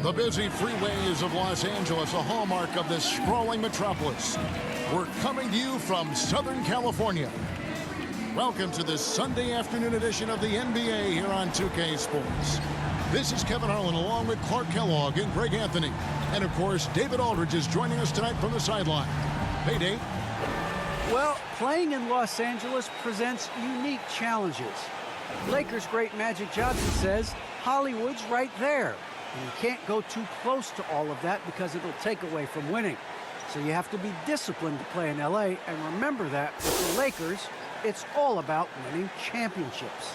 The busy freeways of Los Angeles, a hallmark of this sprawling metropolis. We're coming to you from Southern California. Welcome to this Sunday afternoon edition of the NBA here on 2K Sports. This is Kevin Harlan along with Clark Kellogg and Greg Anthony. And of course, David Aldridge is joining us tonight from the sideline. Hey, Dave. Well, playing in Los Angeles presents unique challenges. Lakers great Magic Johnson says Hollywood's right there. And you can't go too close to all of that because it'll take away from winning. So you have to be disciplined to play in LA, and remember that with the Lakers, it's all about winning championships.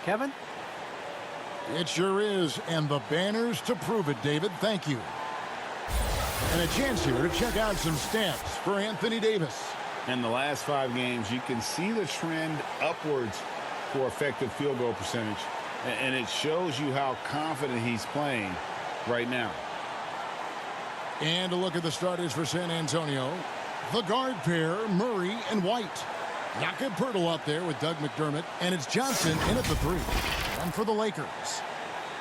Kevin? It sure is, and the banners to prove it, David. Thank you. And a chance here to check out some stats for Anthony Davis. In the last 5 games, you can see the trend upwards for effective field goal percentage. And it shows you how confident he's playing right now. And a look at the starters for San Antonio. The guard pair, Murray and White. Jakob Poeltl out there with Doug McDermott. And it's Johnson in at the 3. And for the Lakers.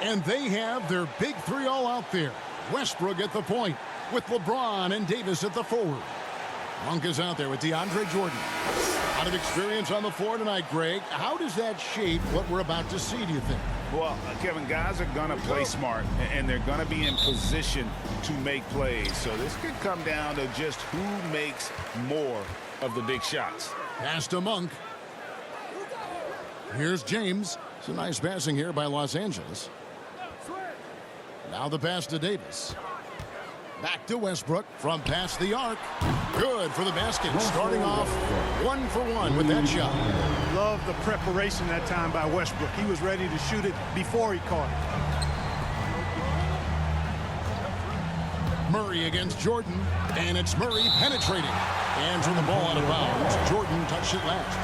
And they have their big 3 all out there. Westbrook at the point with LeBron and Davis at the forward. Monk is out there with DeAndre Jordan. A lot of experience on the floor tonight, Greg. How does that shape what we're about to see, do you think? Well, Kevin, guys are going to play smart, and they're going to be in position to make plays. So this could come down to just who makes more of the big shots. Pass to Monk. Here's James. It's a nice passing here by Los Angeles. Now the pass to Davis. Back to Westbrook from past the arc. Good for the basket. Starting off 1 for 1 with that shot. Love the preparation that time by Westbrook. He was ready to shoot it before he caught it. Murray against Jordan. And it's Murray penetrating. Hands on the ball out of bounds. Jordan touched it last.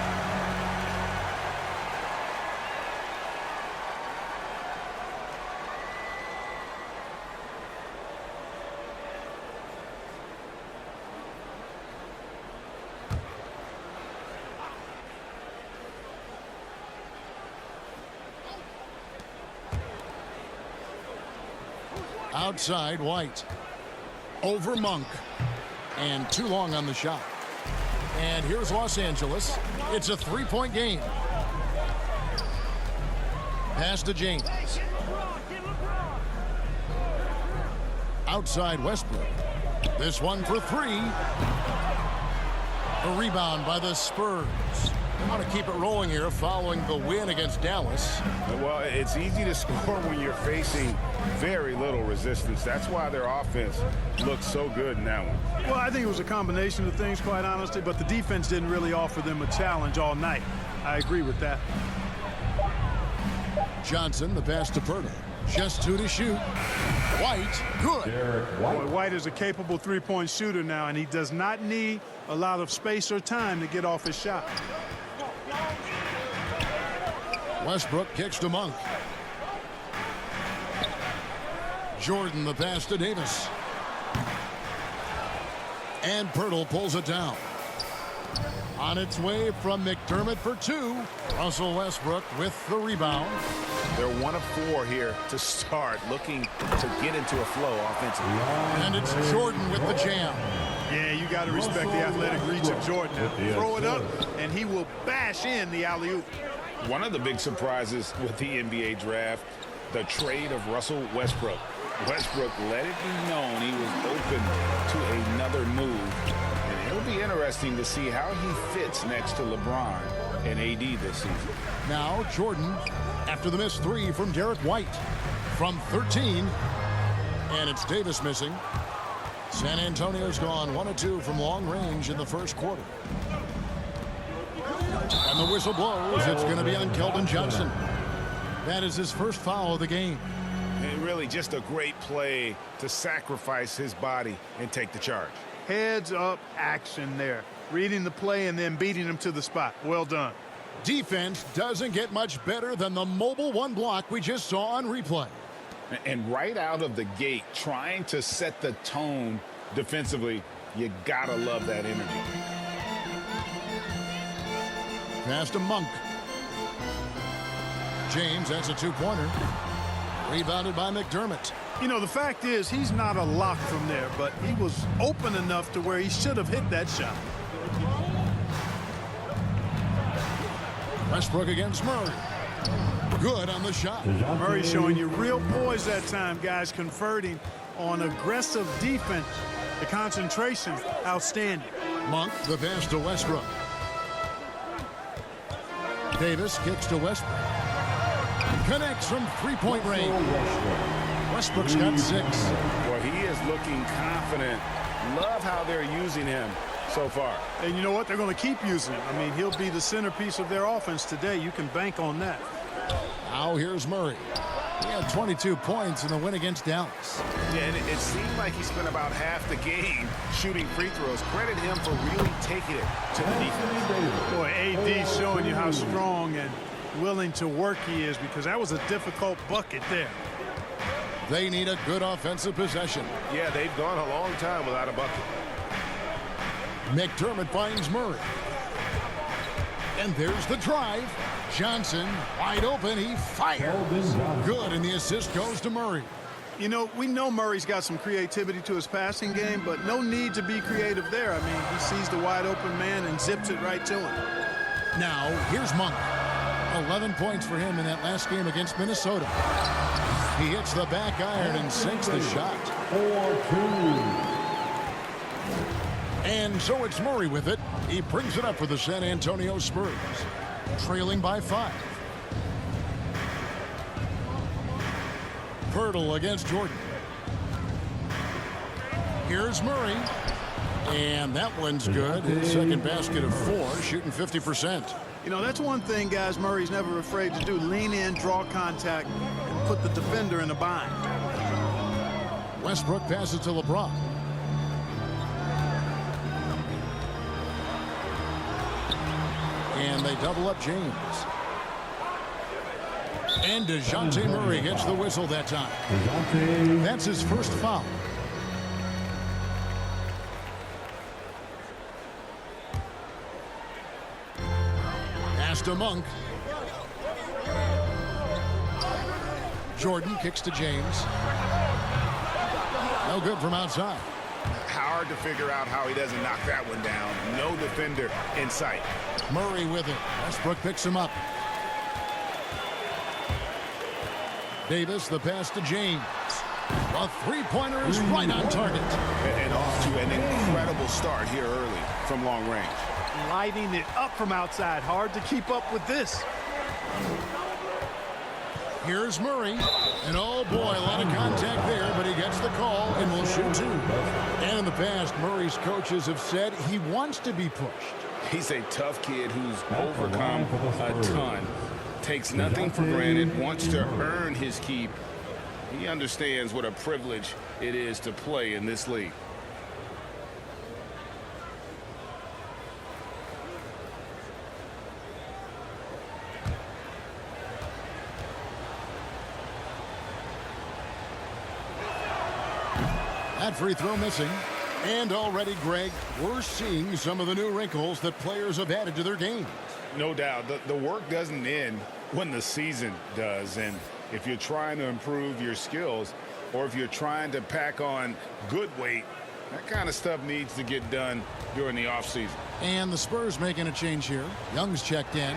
Outside, White. Over Monk. And too long on the shot. And here's Los Angeles. It's a 3-point game. Pass to James. Outside Westbrook. This one for 3. A rebound by the Spurs. They want to keep it rolling here following the win against Dallas. Well, it's easy to score when you're facing very little resistance. That's why their offense looks so good in that one. Well, I think it was a combination of things, quite honestly, but the defense didn't really offer them a challenge all night. I agree with that. Johnson, the pass to Poeltl. Just 2 to shoot. White, good. Boy, White is a capable 3-point shooter now, and he does not need a lot of space or time to get off his shot. Westbrook kicks to Monk. Jordan, the pass to Davis. And Poeltl pulls it down. On its way from McDermott for 2. Russell Westbrook with the rebound. They're 1 of 4 here to start, looking to get into a flow offensively. And it's Jordan with the jam. Yeah, you got to respect the athletic reach of Jordan. Now, throw it up, and he will bash in the alley-oop. One of the big surprises with the NBA draft, the trade of Russell Westbrook. Westbrook let it be known he was open to another move. And it'll be interesting to see how he fits next to LeBron and AD this season. Now Jordan after the missed 3 from Derek White from 13. And it's Davis missing. San Antonio's gone 1 of 2 from long range in the first quarter. And the whistle blows. It's going to be on Keldon Johnson. That is his first foul of the game. And really just a great play to sacrifice his body and take the charge. Heads up action there. Reading the play and then beating him to the spot. Well done. Defense doesn't get much better than the mobile 1 block we just saw on replay. And right out of the gate, trying to set the tone defensively, you gotta love that energy. Pass to Monk. James, that's a 2-pointer. Rebounded by McDermott. You know, the fact is he's not a lock from there, but he was open enough to where he should have hit that shot. Westbrook against Murray. Good on the shot. Murray showing you real poise that time, guys, converting on aggressive defense. The concentration, outstanding. Monk, the pass to Westbrook. Davis kicks to Westbrook. Connects from three-point range. Westbrook's got 6. Well, he is looking confident. Love how they're using him so far. And you know what? They're going to keep using him. I mean, he'll be the centerpiece of their offense today. You can bank on that. Now here's Murray. He had 22 points in the win against Dallas. Yeah, and it seemed like he spent about half the game shooting free throws. Credit him for really taking it to the defense. Boy, AD showing you how strong and willing to work he is, because that was a difficult bucket there. They need a good offensive possession. Yeah, they've gone a long time without a bucket. McDermott finds Murray. And there's the drive. Johnson wide open. He fires. Good, and the assist goes to Murray. You know, we know Murray's got some creativity to his passing game, but no need to be creative there. I mean, he sees the wide open man and zips it right to him. Now, here's Monk. 11 points for him in that last game against Minnesota. He hits the back iron and sinks the shot. 4-2. And so it's Murray with it. He brings it up for the San Antonio Spurs, trailing by 5. Pirtle against Jordan. Here's Murray. And that one's good. His second basket of 4, shooting 50%. You know, that's one thing, guys, Murray's never afraid to do. Lean in, draw contact, and put the defender in a bind. Westbrook passes to LeBron. And they double up James. And DeJounte Murray gets the whistle that time. That's his first foul. Pass to Monk. Jordan kicks to James. No good from outside. Hard to figure out how he doesn't knock that one down. No defender in sight. Murray with it. Westbrook picks him up. Davis, the pass to James. A three-pointer is right on target. And off to an incredible start here early from long range. Lighting it up from outside. Hard to keep up with this. Here's Murray. And oh boy, a lot of contact there, but he gets the call and will shoot 2. And in the past, Murray's coaches have said he wants to be pushed. He's a tough kid who's overcome a ton. Takes nothing for granted, wants to earn his keep. He understands what a privilege it is to play in this league. That free throw missing. And already, Greg, we're seeing some of the new wrinkles that players have added to their game. No doubt. The work doesn't end when the season does. And if you're trying to improve your skills, or if you're trying to pack on good weight, that kind of stuff needs to get done during the offseason. And the Spurs making a change here. Young's checked in,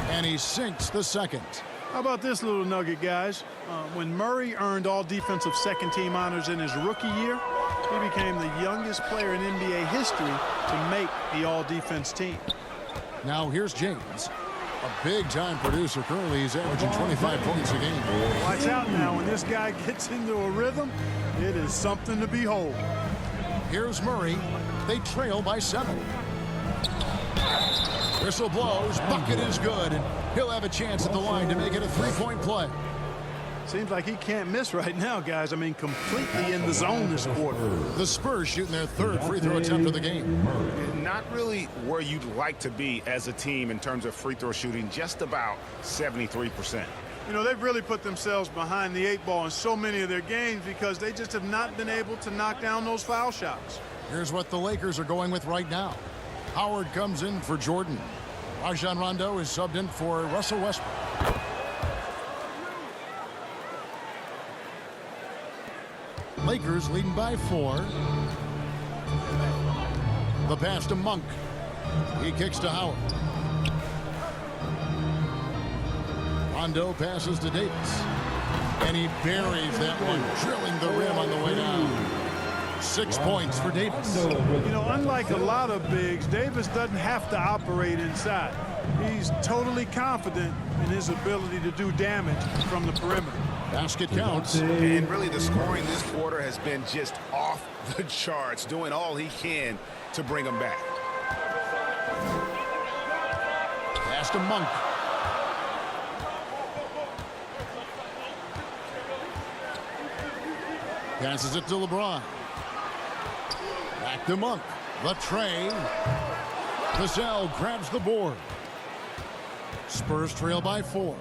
and he sinks the second. How about this little nugget, guys? When Murray earned all defensive second-team honors in his rookie year, he became the youngest player in NBA history to make the all-defense team. Now here's James, a big-time producer. Currently, he's averaging 25 points a game. Watch out now. When this guy gets into a rhythm, it is something to behold. Here's Murray. They trail by 7. Whistle blows. Bucket is good, and he'll have a chance at the line to make it a 3-point play. Seems like he can't miss right now, guys. I mean, completely in the zone this quarter. The Spurs shooting their 3rd free throw attempt of the game. Not really where you'd like to be as a team in terms of free throw shooting, just about 73%. You know, they've really put themselves behind the 8 ball in so many of their games because they just have not been able to knock down those foul shots. Here's what the Lakers are going with right now. Howard comes in for Jordan. Rajon Rondo is subbed in for Russell Westbrook. Lakers leading by 4. The pass to Monk. He kicks to Howard. Rondo passes to Davis. And he buries that one, drilling the rim on the way down. 6 points for Davis. You know, unlike a lot of bigs, Davis doesn't have to operate inside. He's totally confident in his ability to do damage from the perimeter. Basket counts. And really the scoring this quarter has been just off the charts, doing all he can to bring them back. Pass to Monk. Passes it to LeBron. Back to Monk. The tray. Vassell grabs the board. Spurs trail by 4.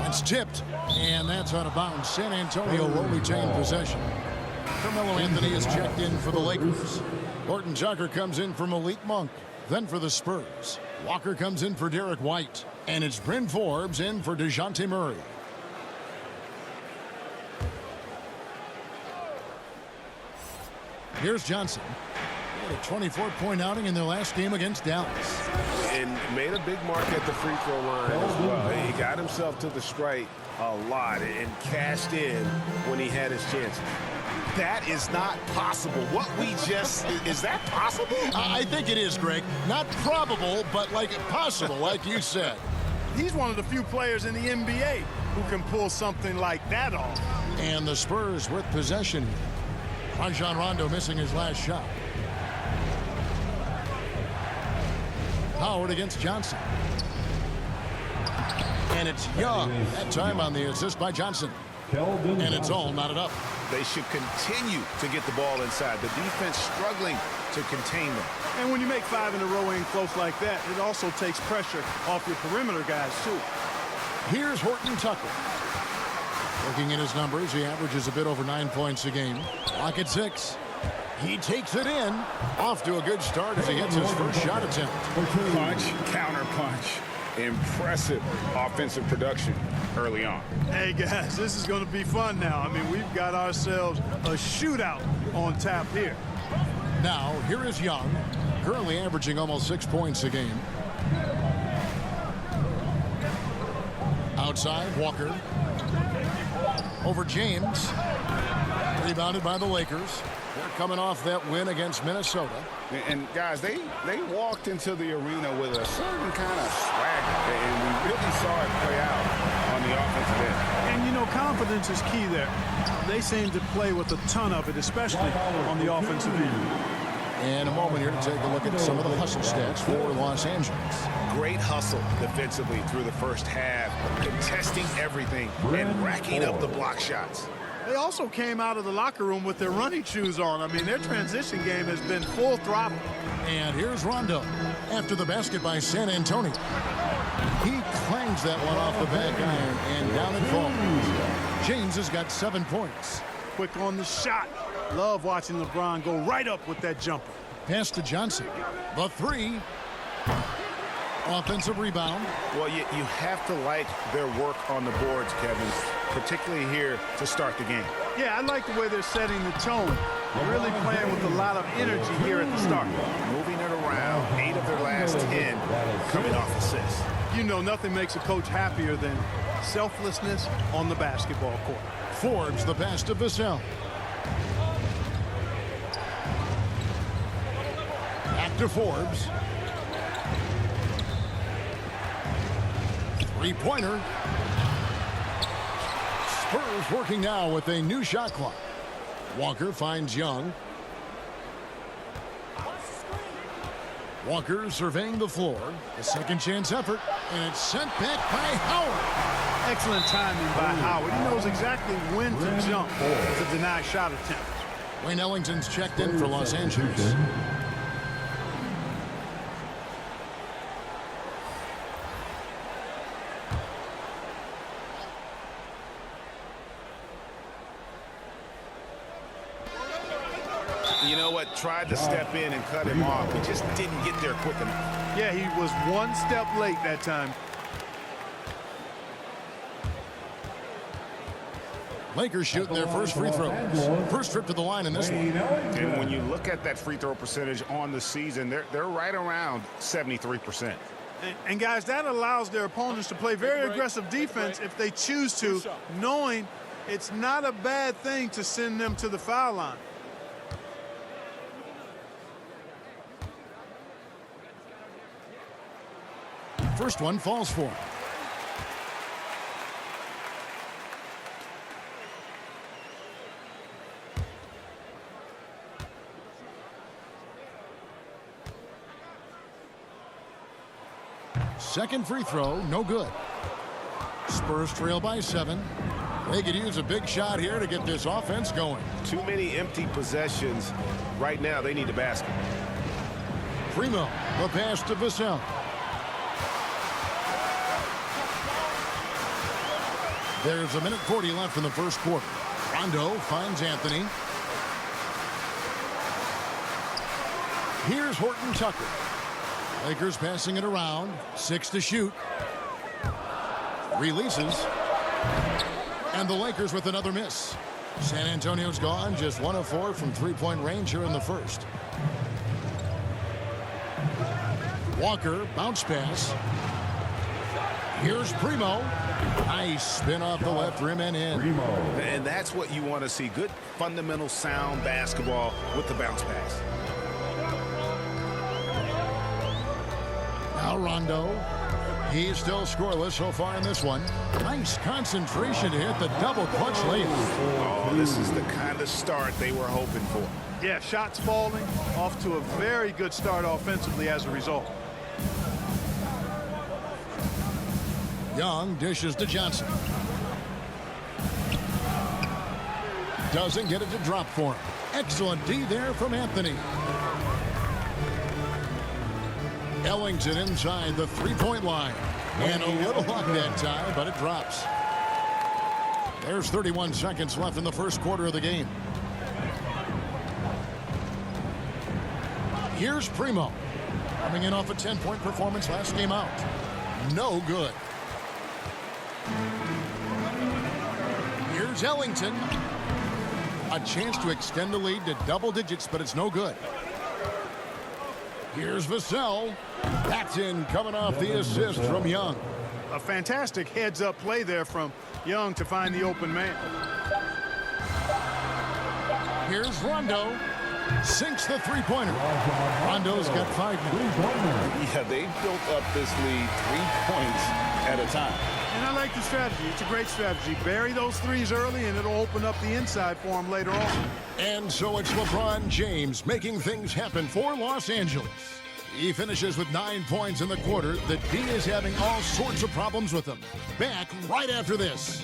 It's tipped, and that's out of bounds. San Antonio will retain possession. Carmelo Anthony is checked in for the Lakers. Horton-Tucker comes in for Malik Monk. Then for the Spurs, Walker comes in for Derek White. And it's Bryn Forbes in for DeJounte Murray. Here's Johnson. He had a 24-point outing in their last game against Dallas. And made a big mark at the free throw line as well. He got himself to the stripe a lot and cashed in when he had his chances. That is not possible. What we just, is that possible? I think it is, Greg. Not probable, but like possible, like you said. He's one of the few players in the NBA who can pull something like that off. And the Spurs with possession. Rajon Rondo missing his last shot. Howard against Johnson. And it's Young. That time on the assist by Johnson. And it's all knotted up. They should continue to get the ball inside. The defense struggling to contain them. And when you make 5 in a row in close like that, it also takes pressure off your perimeter guys, too. Here's Horton-Tucker. Looking at his numbers, he averages a bit over 9 points a game. Clock at 6. He takes it in. Off to a good start as he hits his first shot attempt. Punch, counter punch. Impressive offensive production early on. Hey, guys, this is going to be fun now. I mean, we've got ourselves a shootout on tap here. Now, here is Young, currently averaging almost 6 points a game. Outside, Walker. Over James. Rebounded by the Lakers. They're coming off that win against Minnesota. And guys, they walked into the arena with a certain kind of swagger, and we really saw it play out on the offensive end. And, you know, confidence is key there. They seem to play with a ton of it, especially on the offensive end. And a moment here to take a look at some of the hustle stats for Los Angeles. Great hustle defensively through the first half, contesting everything and racking up the block shots. They also came out of the locker room with their running shoes on. I mean, their transition game has been full throttle. And here's Rondo after the basket by San Antonio. He clangs that one off the back iron, and down it falls. James has got 7 points. Quick on the shot. Love watching LeBron go right up with that jumper. Pass to Johnson. The 3. Offensive rebound. Well, you have to like their work on the boards, Kevin, particularly here to start the game. Yeah, I like the way they're setting the tone. They're really playing with a lot of energy here at the start. Moving it around, 8 of their last 10 coming off assists. You know, nothing makes a coach happier than selflessness on the basketball court. Forbes the pass to Vassell. Back to Forbes. 3-pointer. Spurs working now with a new shot clock. Walker finds Young. Walker surveying the floor. A second chance effort, and it's sent back by Howard. Excellent timing by Howard. He knows exactly when to jump to deny shot attempt. Wayne Ellington's checked in for Los Angeles. You know what? Tried to step in and cut him off. He just didn't get there quick enough. Yeah, he was one step late that time. Lakers shooting their first free throws. First trip to the line in this one. And when you look at that free throw percentage on the season, they're right around 73%. And guys, that allows their opponents to play very aggressive defense if they choose to, knowing it's not a bad thing to send them to the foul line. First one falls for him. Second free throw, no good. Spurs trail by 7. They could use a big shot here to get this offense going. Too many empty possessions. Right now, they need a basket. Primo, the pass to Vassell. There's a minute 40 left in the first quarter. Rondo finds Anthony. Here's Horton-Tucker. Lakers passing it around. 6 to shoot. Releases. And the Lakers with another miss. San Antonio's gone just 1 of 4 from three-point range here in the first. Walker, bounce pass. Here's Primo. Nice spin off the left rim and in. And that's what you want to see. Good, fundamental, sound basketball with the bounce pass. Now Rondo. He's still scoreless so far in this one. Nice concentration to hit the double clutch layup. Oh, this is the kind of start they were hoping for. Yeah, shots falling, off to a very good start offensively as a result. Young dishes to Johnson. Doesn't get it to drop for him. Excellent D there from Anthony. Ellington inside the three-point line. And a little luck that time, but it drops. There's 31 seconds left in the first quarter of the game. Here's Primo. Coming in off a 10-point performance last game out. No good. Here's Ellington. A chance to extend the lead to double digits, but it's no good. Here's Vassell. That's in, coming off the assist from Young. A fantastic heads-up play there from Young to find the open man. Here's Rondo. Sinks the three-pointer. Rondo's got 5 minutes. Yeah, they built up this lead 3 points at a time. And I like the strategy. It's a great strategy. Bury those threes early, and it'll open up the inside for him later on. And so it's LeBron James making things happen for Los Angeles. He finishes with 9 points in the quarter. The D is having all sorts of problems with him. Back right after this.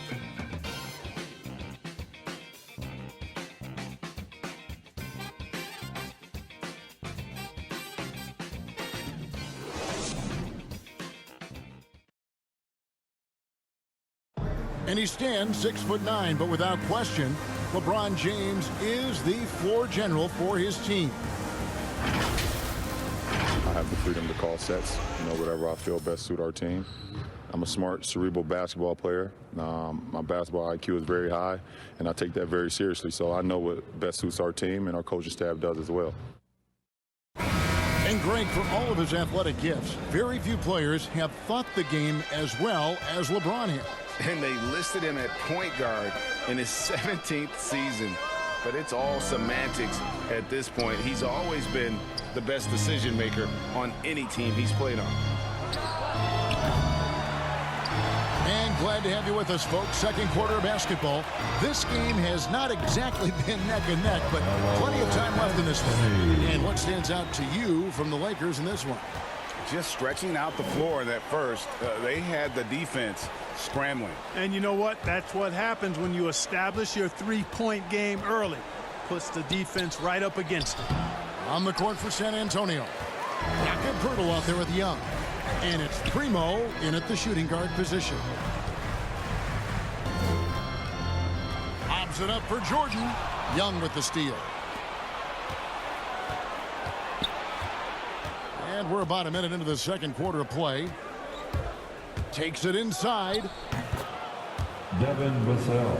And he stands 6'9", but without question, LeBron James is the floor general for his team. I have the freedom to call sets, whatever I feel best suit our team. I'm a smart, cerebral basketball player. My basketball IQ is very high, and I take that very seriously. So I know what best suits our team, and our coaching staff does as well. And Greg, for all of his athletic gifts, very few players have thought the game as well as LeBron has. And they listed him at point guard in his 17th season. But it's all semantics at this point. He's always been the best decision maker on any team he's played on. And glad to have you with us, folks. Second quarter of basketball. This game has not exactly been neck and neck, but plenty of time left in this one. And what stands out to you from the Lakers in this one? Just stretching out the floor in that first. They had the defense scrambling. And you know what? That's what happens when you establish your three-point game early. Puts the defense right up against it. On the court for San Antonio. Jakob out there with Young. And it's Primo in at the shooting guard position. Lobs it up for Jordan. Young with the steal. And we're about a minute into the second quarter of play. Takes it inside. Devin Vassell.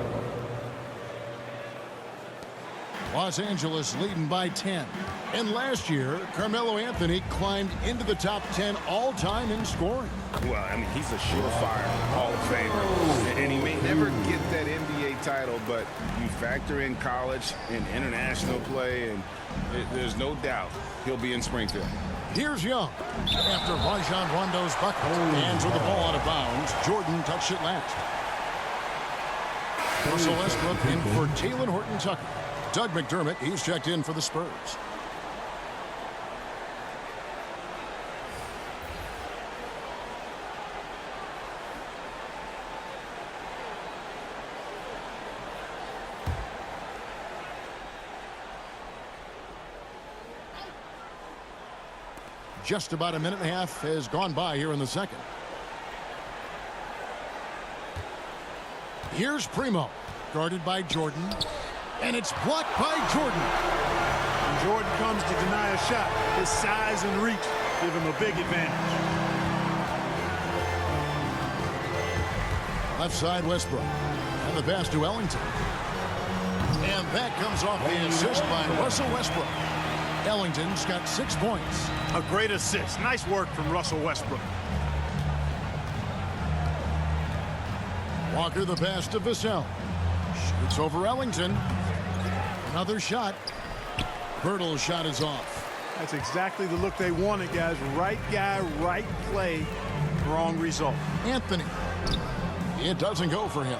Los Angeles leading by 10. And last year, Carmelo Anthony climbed into the top 10 all-time in scoring. Well, I mean, he's a surefire Hall of Famer. And he may never get that NBA title, but you factor in college and international play, and there's no doubt he'll be in Springfield. Here's Young. After Rajon Rondo's bucket, hands with the ball out of bounds. Jordan touched it last. Russell Westbrook in for Taylor Horton-Tucker. Doug McDermott, he's checked in for the Spurs. Just about a minute and a half has gone by here in the second. Here's Primo, guarded by Jordan, and it's blocked by Jordan. When Jordan comes to deny a shot, his size and reach give him a big advantage. Left side, Westbrook, and the pass to Ellington. And that comes off the assist by Russell Westbrook. Ellington's got 6 points. A great assist. Nice work from Russell Westbrook. Walker the pass to Vassell. Shoots over Ellington. Another shot. Birtle's shot is off. That's exactly the look they wanted, guys. Right guy, right play, wrong result. Anthony. It doesn't go for him.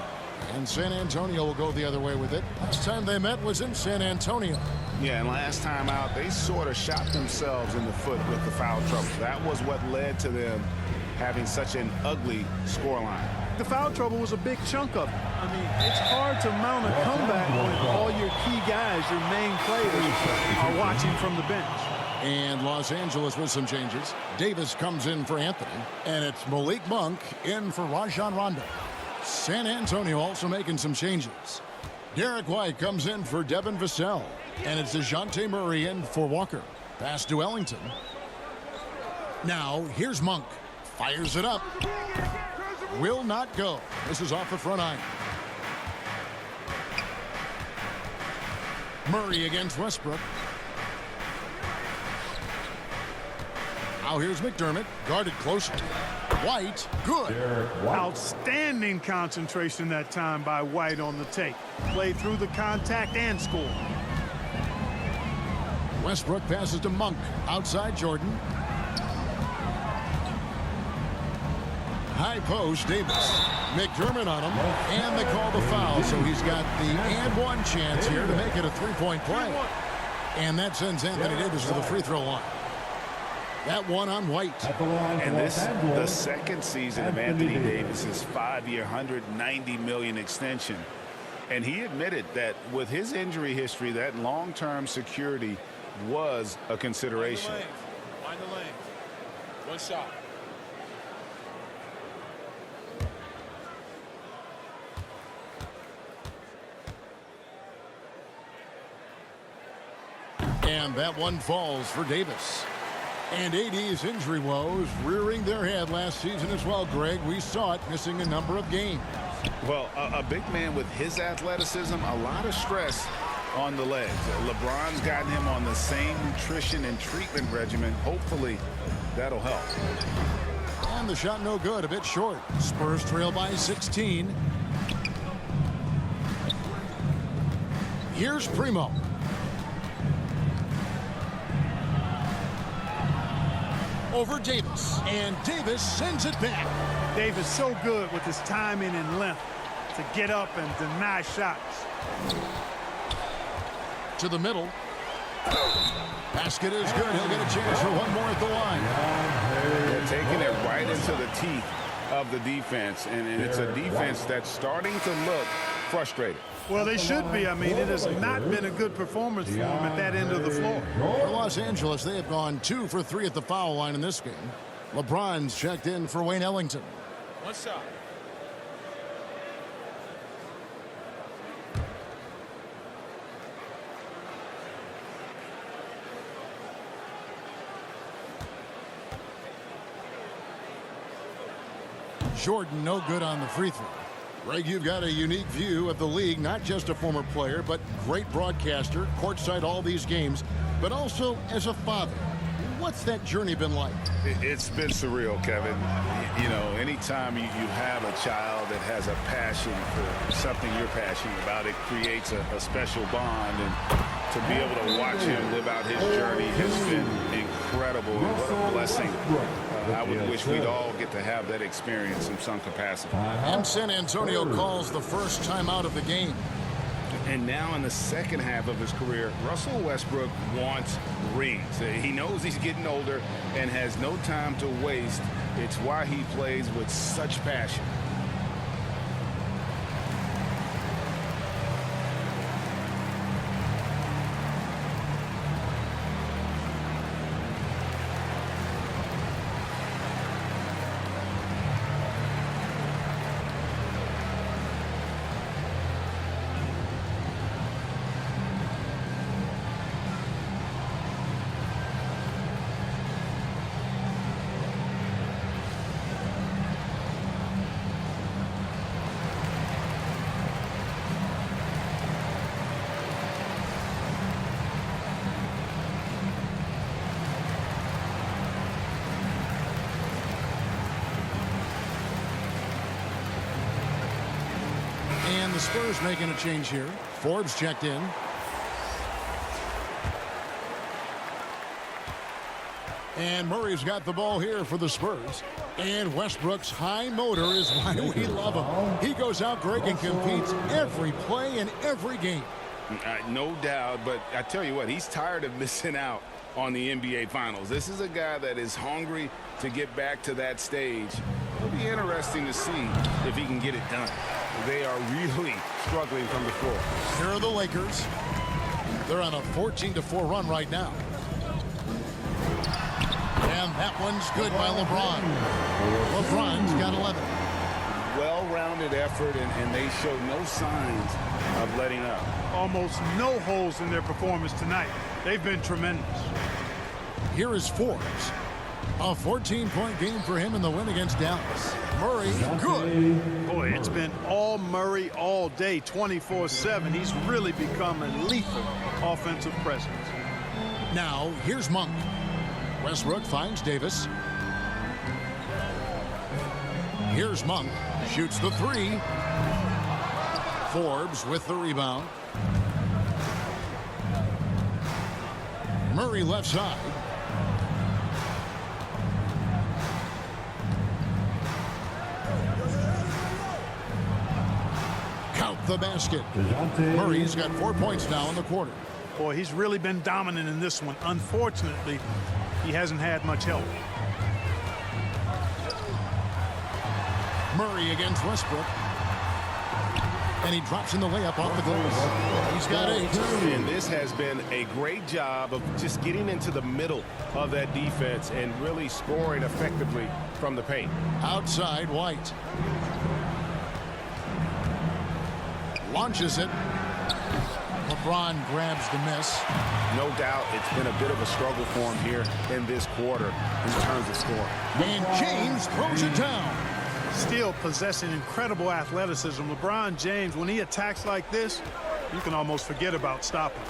And San Antonio will go the other way with it. Last time they met was in San Antonio. Yeah, and last time out, they sort of shot themselves in the foot with the foul trouble. That was what led to them having such an ugly scoreline. The foul trouble was a big chunk of it. I mean, it's hard to mount a comeback when all your key guys, your main players, are watching from the bench. And Los Angeles with some changes. Davis comes in for Anthony. And it's Malik Monk in for Rajon Rondo. San Antonio also making some changes. Derek White comes in for Devin Vassell. And it's DeJounte Murray in for Walker. Pass to Ellington. Now, here's Monk. Fires it up. Will not go. This is off the front iron. Murray against Westbrook. Now here's McDermott. Guarded closely. White, good. Outstanding concentration that time by White on the take. Played through the contact and scored. Westbrook passes to Monk. Outside Jordan. High post, Davis. McDermott on him. And they call the foul, so he's got the and one chance here to make it a three-point play. And that sends Anthony Davis to the free throw line. That one on White. And this the second season of Anthony Davis's 5-year, $190 million extension. And he admitted that with his injury history, that long-term security was a consideration. Find the lane. One shot. And that one falls for Davis. And AD's injury woes rearing their head last season as well, Greg. We saw it, missing a number of games. Well, a big man with his athleticism, a lot of stress on the legs. LeBron's gotten him on the same nutrition and treatment regimen. Hopefully, that'll help. And the shot no good, a bit short. Spurs trail by 16. Here's Primo. Over Davis, and Davis sends it back. Davis so good with his timing and length to get up and deny shots. To the middle. Basket is good. He'll get a chance for one more at the line. They're taking it right into the teeth of the defense, and it's a defense that's starting to look frustrated. Well, they should be. I mean, it has not been a good performance for them at that end of the floor. For Los Angeles, they have gone 2 for 3 at the foul line in this game. LeBron's checked in for Wayne Ellington. One shot. Jordan no good on the free throw. Greg, you've got a unique view of the league, not just a former player, but great broadcaster, courtside all these games, but also as a father. What's that journey been like? It's been surreal, Kevin. You know, anytime you have a child that has a passion for something you're passionate about, it creates a special bond. And to be able to watch him live out his journey has been incredible. And what a blessing. I would wish we'd all get to have that experience in some capacity. And San Antonio calls the first timeout of the game. And now in the second half of his career, Russell Westbrook wants rings. He knows he's getting older and has no time to waste. It's why he plays with such passion. And the Spurs making a change here. Forbes checked in. And Murray's got the ball here for the Spurs. And Westbrook's high motor is why we love him. He goes out, Greg, and competes every play in every game. No doubt, but I tell you what, he's tired of missing out on the NBA Finals. This is a guy that is hungry to get back to that stage. It'll be interesting to see if he can get it done. They are really struggling from the floor. Here are the Lakers. They're on a 14-4 run right now. And that one's good by LeBron. LeBron's got 11. Well-rounded effort, and they show no signs of letting up. Almost no holes in their performance tonight. They've been tremendous. Here is Forbes. A 14-point game for him in the win against Dallas. Murray, good. Boy, it's been all Murray all day, 24/7. He's really become a lethal offensive presence. Now, here's Monk. Westbrook finds Davis. Here's Monk. Shoots the three. Forbes with the rebound. Murray left side. Count the basket. Murray's got 4 points now in the quarter. Boy, he's really been dominant in this one. Unfortunately, he hasn't had much help. Murray against Westbrook. And he drops in the layup off the glass. He's got 8. And this has been a great job of just getting into the middle of that defense and really scoring effectively from the paint. Outside, White. Launches it. LeBron grabs the miss. No doubt it's been a bit of a struggle for him here in this quarter in terms of scoring. And James throws it down. Still possessing incredible athleticism. LeBron James, when he attacks like this, you can almost forget about stopping.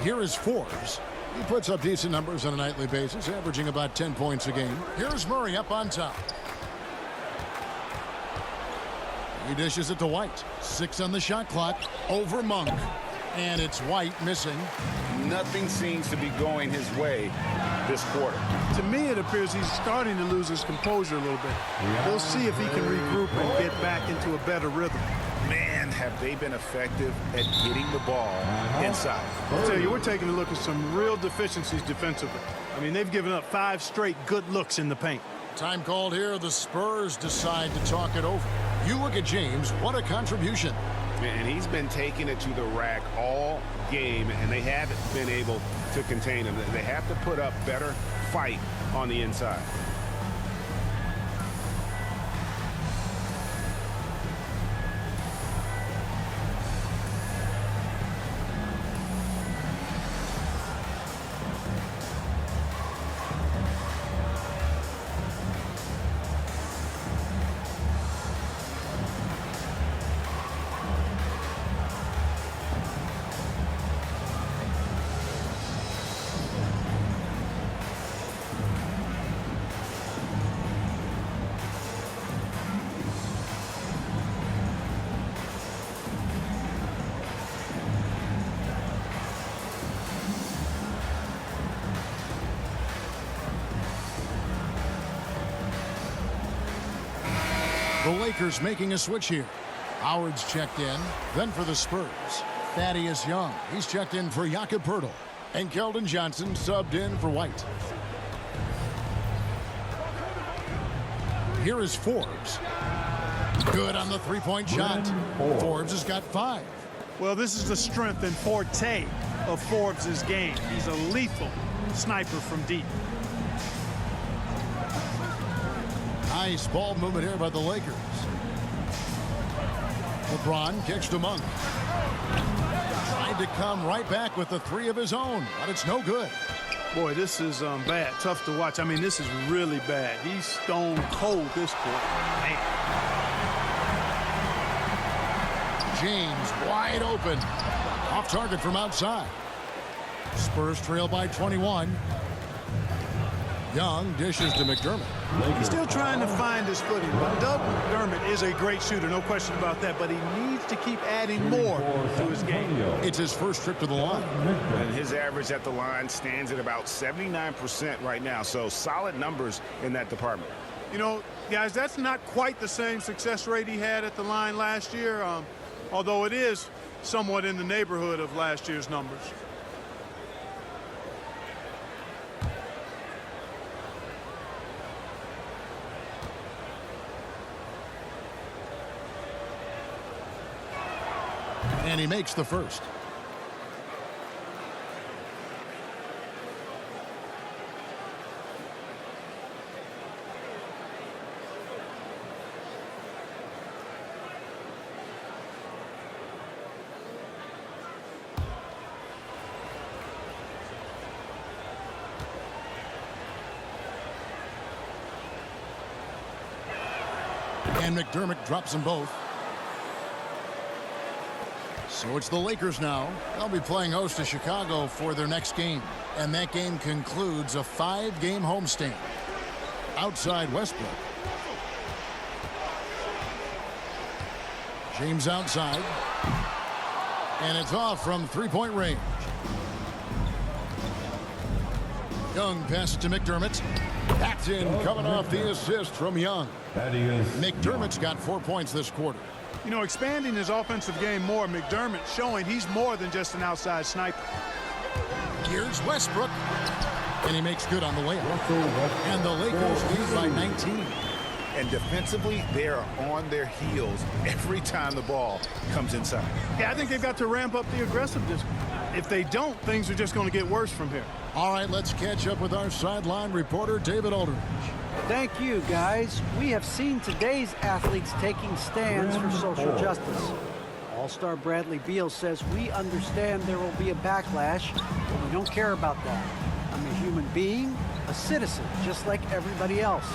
Here is Forbes. He puts up decent numbers on a nightly basis, averaging about 10 points a game. Here's Murray up on top. He dishes it to White. 6 on the shot clock. Over Monk. And it's White missing. Nothing seems to be going his way this quarter. To me, it appears he's starting to lose his composure a little bit. We'll see if he can regroup and get back into a better rhythm. Man, have they been effective at getting the ball inside. I'll tell you, we're taking a look at some real deficiencies defensively. I mean, they've given up 5 straight good looks in the paint. Time called here. The Spurs decide to talk it over. You look at James. What a contribution. And he's been taking it to the rack all game, and they haven't been able to contain him. They have to put up better fight on the inside. The Lakers making a switch here. Howard's checked in. Then for the Spurs, Thaddeus Young. He's checked in for Jakob Poeltl. And Keldon Johnson subbed in for White. Here is Forbes. Good on the three-point shot. Forbes has got 5. Well, this is the strength and forte of Forbes' game. He's a lethal sniper from deep. Nice ball movement here by the Lakers. LeBron kicks to Monk. Tried to come right back with the 3 of his own, but it's no good. Boy, this is bad. Tough to watch. I mean, this is really bad. He's stone cold this point. Man. James wide open. Off target from outside. Spurs trail by 21. Young dishes to McDermott. He's still trying to find his footing. Doug McDermott is a great shooter, no question about that, but he needs to keep adding more to his game. It's his first trip to the line. And his average at the line stands at about 79% right now, so solid numbers in that department. You know, guys, that's not quite the same success rate he had at the line last year, although it is somewhat in the neighborhood of last year's numbers. And he makes the first. And McDermott drops them both. So it's the Lakers now. They'll be playing host to Chicago for their next game. And that game concludes a 5-game homestand. Outside Westbrook. James outside. And it's off from three-point range. Young passes to McDermott. That's in, coming off the assist from Young. McDermott's got 4 points this quarter. You know, expanding his offensive game more, McDermott showing he's more than just an outside sniper. Here's Westbrook. And he makes good on the layup. And the Lakers lead by 19. And defensively, they are on their heels every time the ball comes inside. Yeah, I think they've got to ramp up the aggressiveness. If they don't, things are just going to get worse from here. All right, let's catch up with our sideline reporter, David Aldridge. Thank you, guys. We have seen today's athletes taking stands for social justice. All-Star Bradley Beal says, we understand there will be a backlash, but we don't care about that. I'm a human being, a citizen, just like everybody else.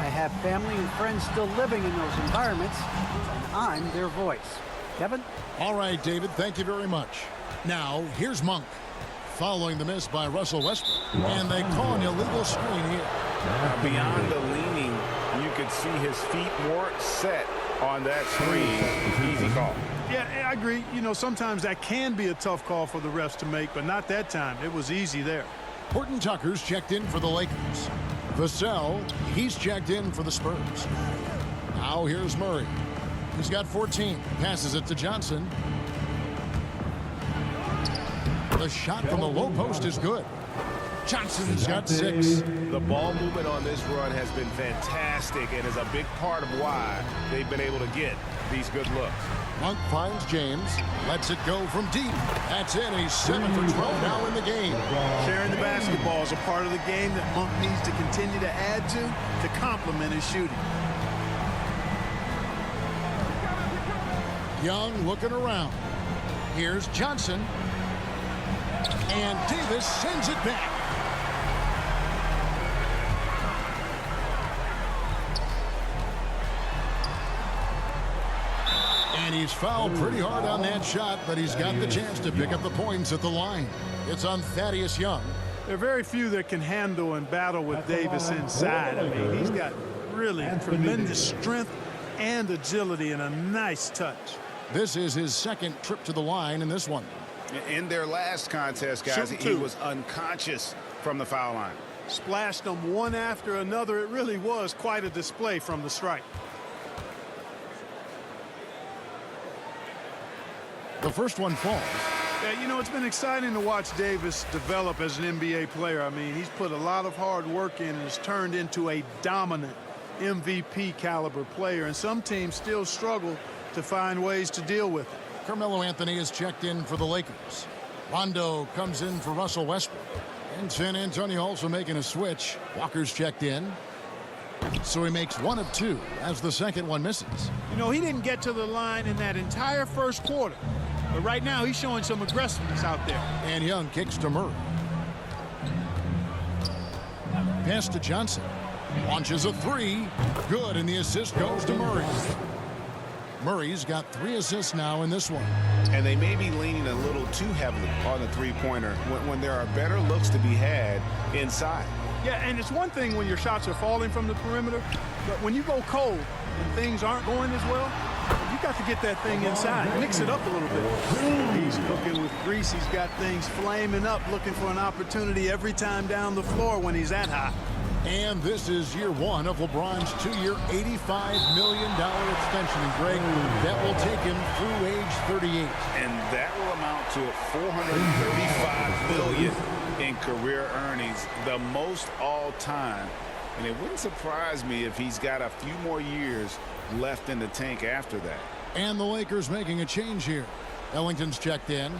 I have family and friends still living in those environments, and I'm their voice. Kevin? All right, David, thank you very much. Now, here's Monk. Following the miss by Russell Westbrook. And they call an illegal screen here. Beyond the leaning, you could see his feet weren't set on that screen. Easy call. Yeah, I agree. You know, sometimes that can be a tough call for the refs to make, but not that time. It was easy there. Horton-Tucker's checked in for the Lakers. Vassell, he's checked in for the Spurs. Now here's Murray. He's got 14. Passes it to Johnson. The shot from the low post is good. Johnson's got 6. The ball movement on this run has been fantastic and is a big part of why they've been able to get these good looks. Monk finds James, lets it go from deep. That's it. He's 7 for 12 now in the game. Sharing the basketball is a part of the game that Monk needs to continue to add to complement his shooting. Young looking around. Here's Johnson. And Davis sends it back. And he's fouled pretty hard on that shot, but he's got the chance to pick up the points at the line. It's on Thaddeus Young. There are very few that can handle and battle with Davis inside. I mean, he's got really tremendous strength and agility and a nice touch. This is his second trip to the line in this one. In their last contest, guys, he was unconscious from the foul line. Splashed them one after another. It really was quite a display from the stripe. The first one falls. Yeah, you know, it's been exciting to watch Davis develop as an NBA player. I mean, he's put a lot of hard work in and has turned into a dominant MVP caliber player, and some teams still struggle to find ways to deal with it. Carmelo Anthony is checked in for the Lakers. Rondo comes in for Russell Westbrook. And San Antonio also making a switch. Walker's checked in. So he makes one of two as the second one misses. You know, he didn't get to the line in that entire first quarter. But right now, he's showing some aggressiveness out there. And Young kicks to Murray. Pass to Johnson. Launches a three. Good, and the assist goes to Murray. Murray's got 3 assists now in this one. And they may be leaning a little too heavily on the three-pointer when there are better looks to be had inside. Yeah, and it's one thing when your shots are falling from the perimeter, but when you go cold and things aren't going as well, you got to get that thing inside, mix it up a little bit. He's cooking with grease. He's got things flaming up, looking for an opportunity every time down the floor when he's that hot. And this is year one of LeBron's 2-year, $85 million extension. And Greg, that will take him through age 38. And that will amount to $435 million in career earnings, the most all time. And it wouldn't surprise me if he's got a few more years left in the tank after that. And the Lakers making a change here. Ellington's checked in.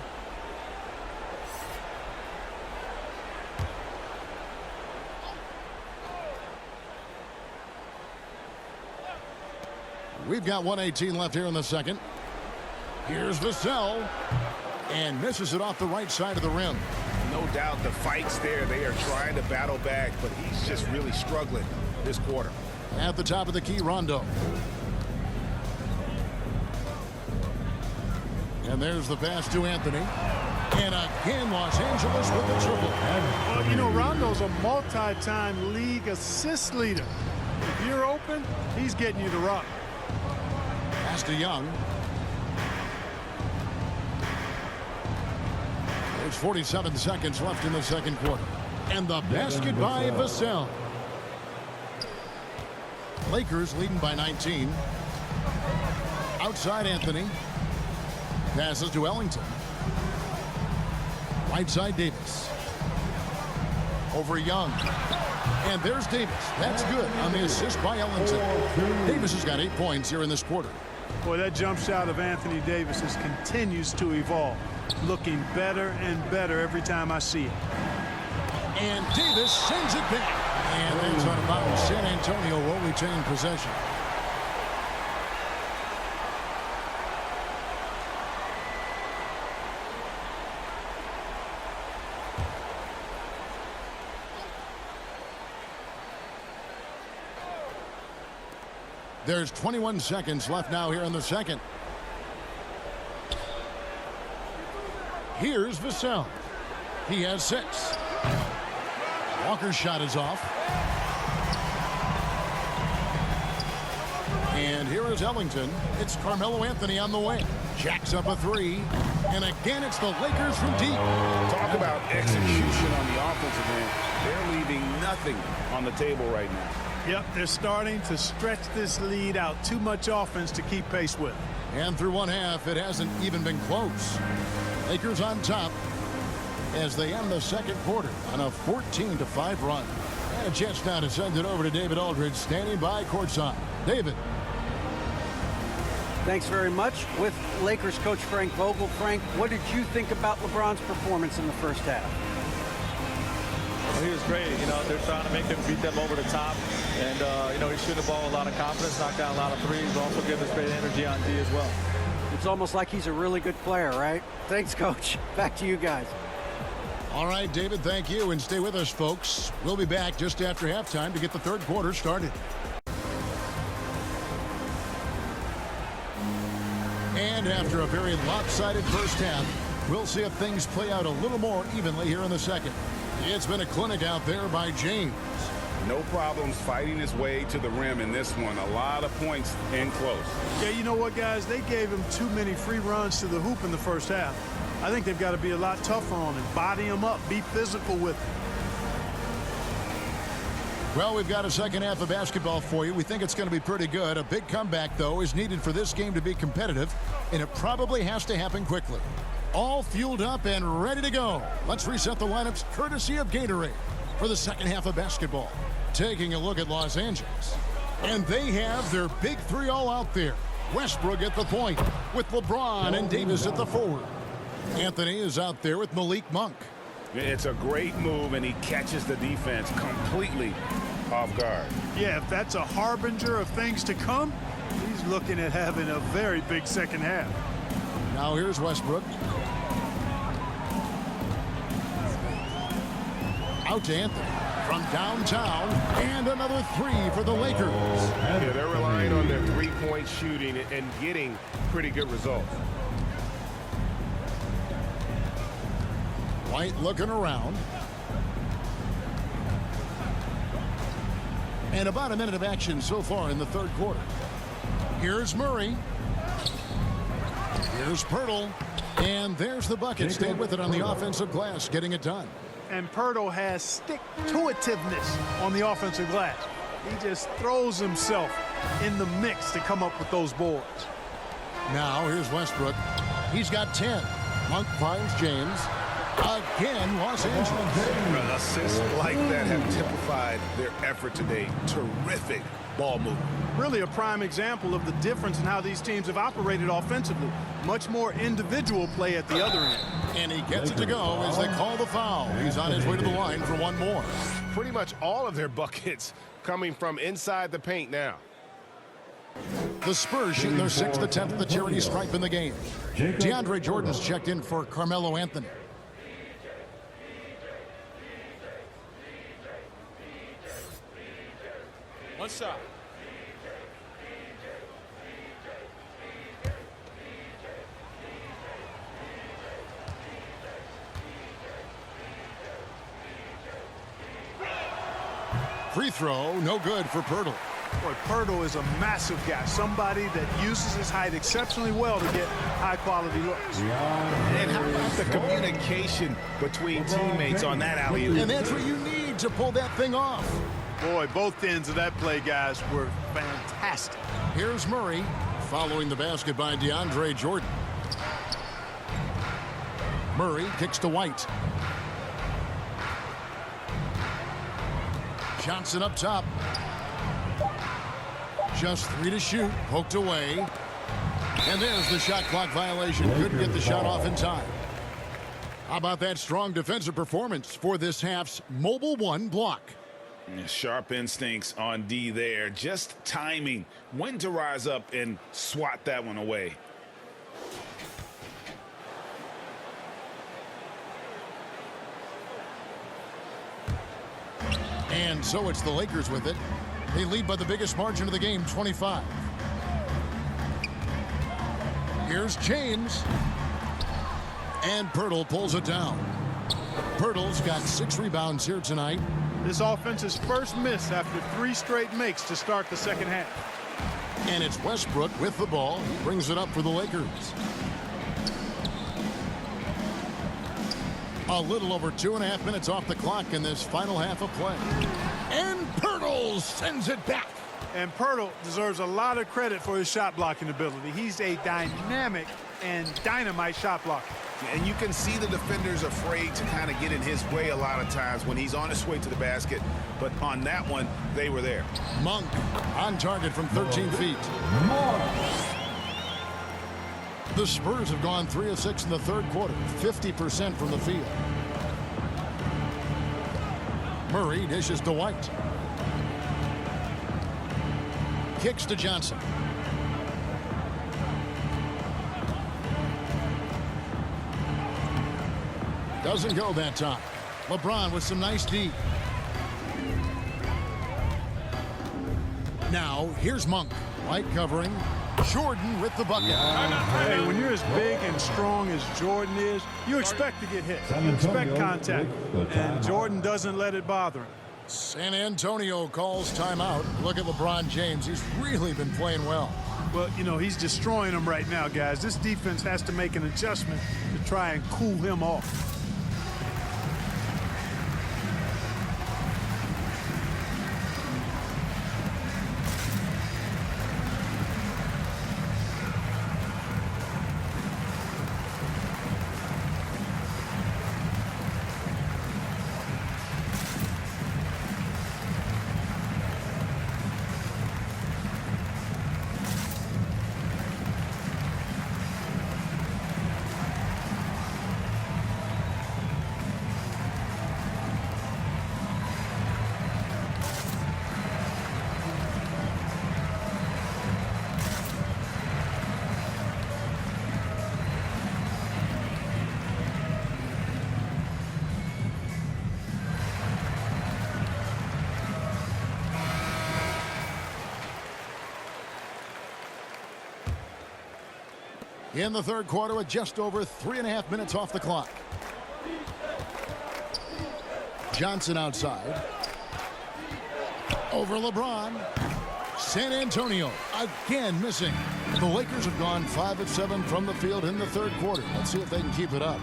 We've got 1:18 left here in the second. Here's Vassell. And misses it off the right side of the rim. No doubt the fight's there. They are trying to battle back, but he's just really struggling this quarter. At the top of the key, Rondo. And there's the pass to Anthony. And again, Los Angeles with the triple. Well, you know, Rondo's a multi-time league assist leader. If you're open, he's getting you the rock. Pass to Young. There's 47 seconds left in the second quarter. And the basket by Vassell. Lakers leading by 19. Outside Anthony. Passes to Ellington. Right side Davis. Over Young. And there's Davis. That's good on the assist by Ellington. Davis has got 8 points here in this quarter. Boy, that jump shot of Anthony Davis continues to evolve. Looking better and better every time I see it. And Davis sends it back. And that's on about San Antonio will retain possession. There's 21 seconds left now here in the second. Here's Vassell. He has 6. Walker's shot is off. And here is Ellington. It's Carmelo Anthony on the way. Jacks up a 3. And again, it's the Lakers from deep. Talk about execution on the offensive end. They're leaving nothing on the table right now. Yep, they're starting to stretch this lead out. Too much offense to keep pace with. And through one half, it hasn't even been close. Lakers on top as they end the second quarter on a 14-5 run. And a chance now to send it over to David Aldridge, standing by courtside. David. Thanks very much. With Lakers coach Frank Vogel. Frank, what did you think about LeBron's performance in the first half? Well, he was great. You know, they're trying to make him beat them over the top. And, you know, he's shooting the ball with a lot of confidence, knocked down a lot of threes, also giving us great energy on D as well. It's almost like he's a really good player, right? Thanks, Coach. Back to you guys. All right, David, thank you. And stay with us, folks. We'll be back just after halftime to get the third quarter started. And after a very lopsided first half, we'll see if things play out a little more evenly here in the second. It's been a clinic out there by James. No problems fighting his way to the rim in this one. A lot of points in close. Yeah, you know what, guys? They gave him too many free runs to the hoop in the first half. I think they've got to be a lot tougher on him. Body him up. Be physical with him. Well, we've got a second half of basketball for you. We think it's going to be pretty good. A big comeback, though, is needed for this game to be competitive, and it probably has to happen quickly. All fueled up and ready to go. Let's reset the lineups courtesy of Gatorade for the second half of basketball. Taking a look at Los Angeles. And they have their big three all out there. Westbrook at the point with LeBron and Davis at the forward. Anthony is out there with Malik Monk. It's a great move, and he catches the defense completely off guard. Yeah, if that's a harbinger of things to come, he's looking at having a very big second half. Now here's Westbrook. Out to Anthony from downtown, and another three for the Lakers. Yeah, they're relying on their three-point shooting and getting pretty good results. White looking around. And about a minute of action so far in the third quarter. Here's Murray. Here's Pirtle. And there's the bucket. Stay with it on the offensive glass, getting it done. And Pirtle has stick-to-itiveness on the offensive glass. He just throws himself in the mix to come up with those boards. Now here's Westbrook. He's got 10. Monk finds James. Again, Los Angeles. Assists like that have typified their effort today. Terrific ball movement. Really a prime example of the difference in how these teams have operated offensively. Much more individual play at the other end. And he gets it to go as they call the foul. He's on his way to the line for one more. Pretty much all of their buckets coming from inside the paint now. The Spurs shooting their 6th attempt at the charity stripe in the game. DeAndre Jordan's checked in for Carmelo Anthony. One shot. Free throw, no good for Pirtle. Boy, Pirtle is a massive guy, somebody that uses his height exceptionally well to get high-quality looks. And how about the communication between teammates on that alley-oop? And that's what you need to pull that thing off. Boy, both ends of that play, guys, were fantastic. Here's Murray following the basket by DeAndre Jordan. Murray kicks to White. Johnson up top. Just 3 to shoot. Poked away. And there's the shot clock violation. Couldn't get the shot off in time. How about that strong defensive performance for this half's Mobile One block? Sharp instincts on D there. Just timing. When to rise up and swat that one away. And so it's the Lakers with it. They lead by the biggest margin of the game, 25. Here's James. And Pirtle pulls it down. Pirtle's got 6 rebounds here tonight. This offense's first miss after 3 straight makes to start the second half. And it's Westbrook with the ball. He brings it up for the Lakers. A little over 2.5 minutes off the clock in this final half of play. And Pirtle sends it back. And Pirtle deserves a lot of credit for his shot blocking ability. He's a dynamic and dynamite shot blocker. And you can see the defenders afraid to kind of get in his way a lot of times when he's on his way to the basket. But on that one, they were there. Monk on target from 13 feet. The Spurs have gone 3 of 6 in the third quarter, 50% from the field. Murray dishes to White. Kicks to Johnson. Doesn't go that time. LeBron with some nice D. Now, here's Monk. White covering. Jordan with the bucket. Hey, when you're as big and strong as Jordan is, you expect to get hit. You expect contact. And Jordan doesn't let it bother him. San Antonio calls timeout. Look at LeBron James. He's really been playing well. Well, you know, he's destroying them right now, guys. This defense has to make an adjustment to try and cool him off. in the third quarter with just over 3.5 minutes off the clock. Johnson outside. Over LeBron. San Antonio again missing. The Lakers have gone 5 of 7 from the field in the third quarter. Let's see if they can keep it up.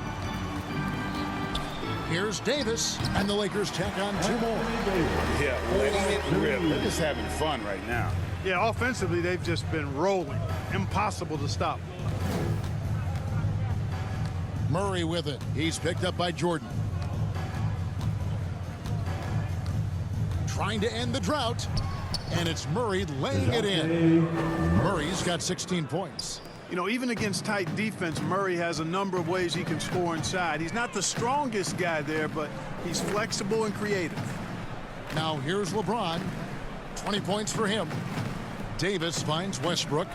Here's Davis, and the Lakers tack on 2 more. Yeah, letting it rip. They're just having fun right now. Yeah, offensively, they've just been rolling. Impossible to stop. Murray with it. He's picked up by Jordan. Trying to end the drought, and it's Murray laying it in. Murray's got 16 points. You know, even against tight defense, Murray has a number of ways he can score inside. He's not the strongest guy there, but he's flexible and creative. Now here's LeBron. 20 points for him. Davis finds Westbrook.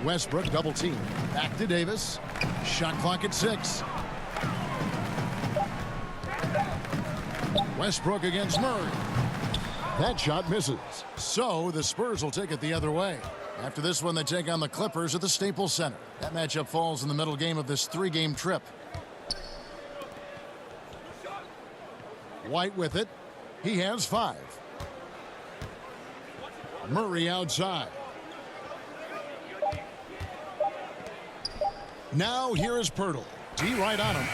Westbrook double team. Back to Davis. Shot clock at 6. Westbrook against Murray. That shot misses. So the Spurs will take it the other way. After this one, they take on the Clippers at the Staples Center. That matchup falls in the middle game of this 3-game trip. White with it. He has 5. Murray outside. Now here is Pirtle. D right on him.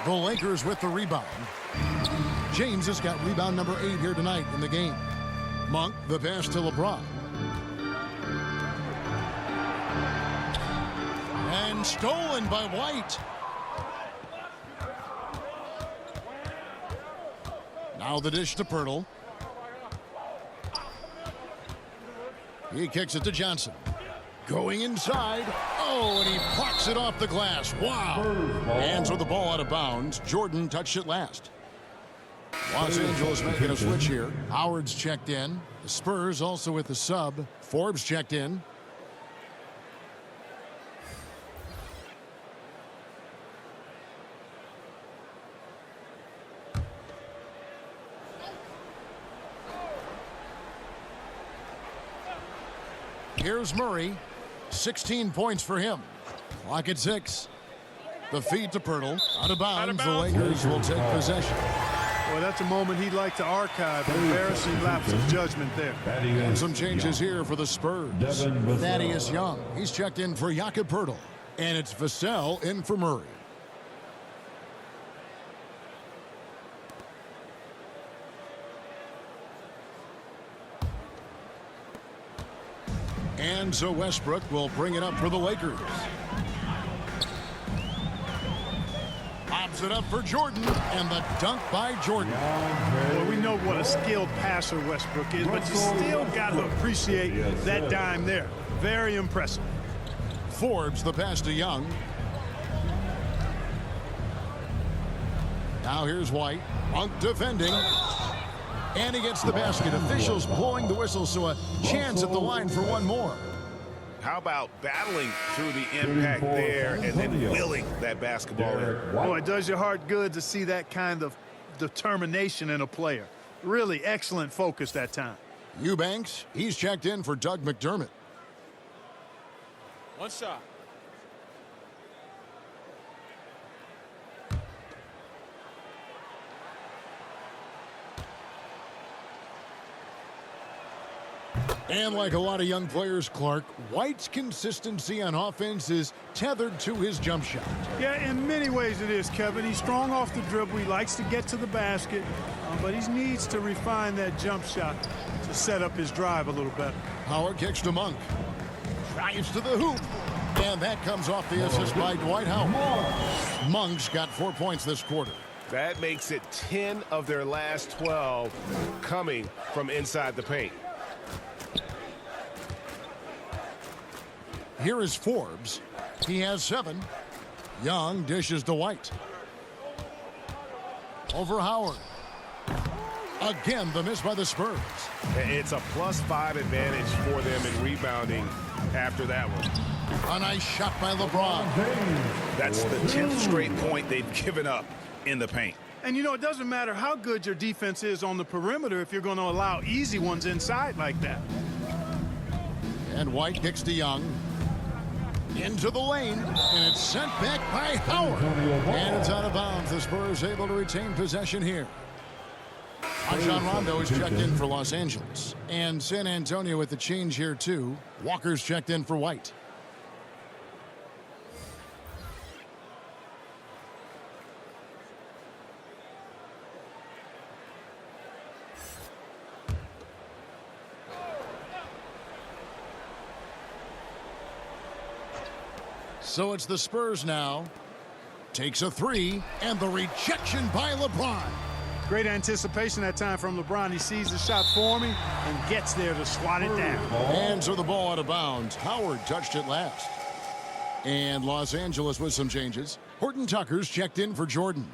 The Lakers with the rebound. James has got rebound number 8 here tonight in the game. Monk, the pass to LeBron. And stolen by White. Now the dish to Pirtle. He kicks it to Johnson. Going inside. Oh, and he plucks it off the glass. Wow. And so the ball out of bounds. Jordan touched it last. Los Angeles making a switch here. Howard's checked in. The Spurs also with the sub. Forbes checked in. Here's Murray. 16 points for him. Clock at 6. The feed to Pirtle. Out of bounds. The Lakers will take possession. Well, that's a moment he'd like to archive. Embarrassing lapse of judgment there. And some changes here for the Spurs. Thaddeus Young. He's checked in for Jakob Pirtle. And it's Vassell in for Murray. And so Westbrook will bring it up for the Lakers. Pops it up for Jordan, and the dunk by Jordan. Well, we know what a skilled passer Westbrook is, but you still got to appreciate that dime there. Very impressive. Forbes the pass to Young. Now here's White. Monk defending. And he gets the basket. Officials blowing the whistle, so a chance at the line for one more. How about battling through the impact there and then willing that basketball in? Boy, it does your heart good to see that kind of determination in a player. Really excellent focus that time. Eubanks, he's checked in for Doug McDermott. 1 shot. And like a lot of young players, Clark, White's consistency on offense is tethered to his jump shot. Yeah, in many ways it is, Kevin. He's strong off the dribble. He likes to get to the basket, but he needs to refine that jump shot to set up his drive a little better. Howard kicks to Monk. Drives to the hoop. And that comes off the assist by Dwight Howard. Monk's got 4 points this quarter. That makes it 10 of their last 12 coming from inside the paint. Here is Forbes. He has 7. Young dishes to White. Over Howard. Again, the miss by the Spurs. It's a +5 advantage for them in rebounding after that one. A nice shot by LeBron. That's the 10th straight point they've given up in the paint. And, you know, it doesn't matter how good your defense is on the perimeter if you're going to allow easy ones inside like that. And White kicks to Young. into the lane, and it's sent back by Howard. And it's out of bounds. The Spurs able to retain possession here. Rajon Rondo is checked in for Los Angeles. And San Antonio with the change here, too. Walker's checked in for White. So it's the Spurs now. Takes a three, and the rejection by LeBron. Great anticipation that time from LeBron. He sees the shot forming and gets there to swat it down. And so the ball out of bounds. Howard touched it last. And Los Angeles with some changes. Horton-Tucker's checked in for Jordan.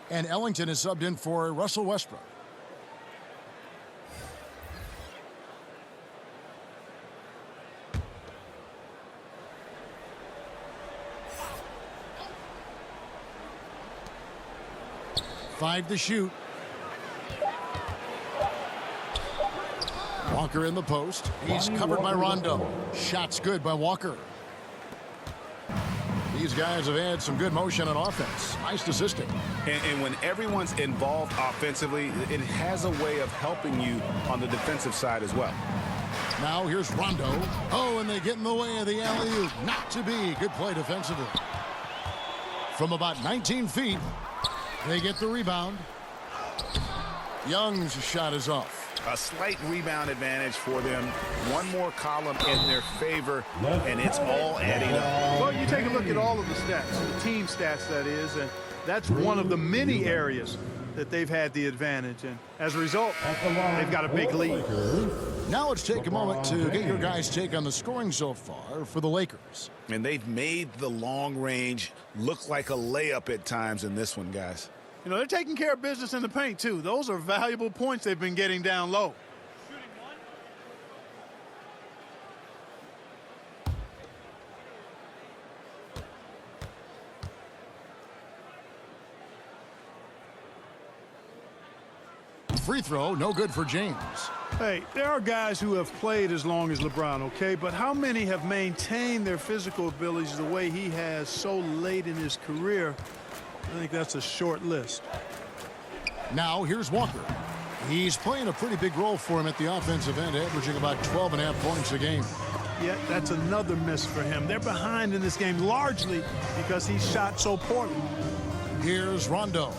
And Ellington is subbed in for Russell Westbrook. Five to shoot. Walker in the post. He's covered by Rondo. Shot's good by Walker. These guys have had some good motion on offense. Nice assisting. And when everyone's involved offensively, it has a way of helping you on the defensive side as well. Now here's Rondo. Oh, and they get in the way of the alley-oop. Not to be. Good play defensively. From about 19 feet, they get the rebound. Young's shot is off. A slight rebound advantage for them. One more column in their favor, and it's all adding up. Well, you take a look at all of the stats, the team stats, that is, and that's one of the many areas that they've had the advantage. And as a result, they've got a big lead. Now let's take a moment to get your guys' take on the scoring so far for the Lakers. And they've made the long range look like a layup at times in this one, guys. You know, they're taking care of business in the paint, too. Those are valuable points they've been getting down low. Free throw, no good for James. Hey, there are guys who have played as long as LeBron, okay? But how many have maintained their physical abilities the way he has so late in his career? I think that's a short list. Now here's Walker. He's playing a pretty big role for him at the offensive end, averaging about 12.5 points a game. Yet that's another miss for him. They're behind in this game largely because he shot so poorly. Here's Rondo.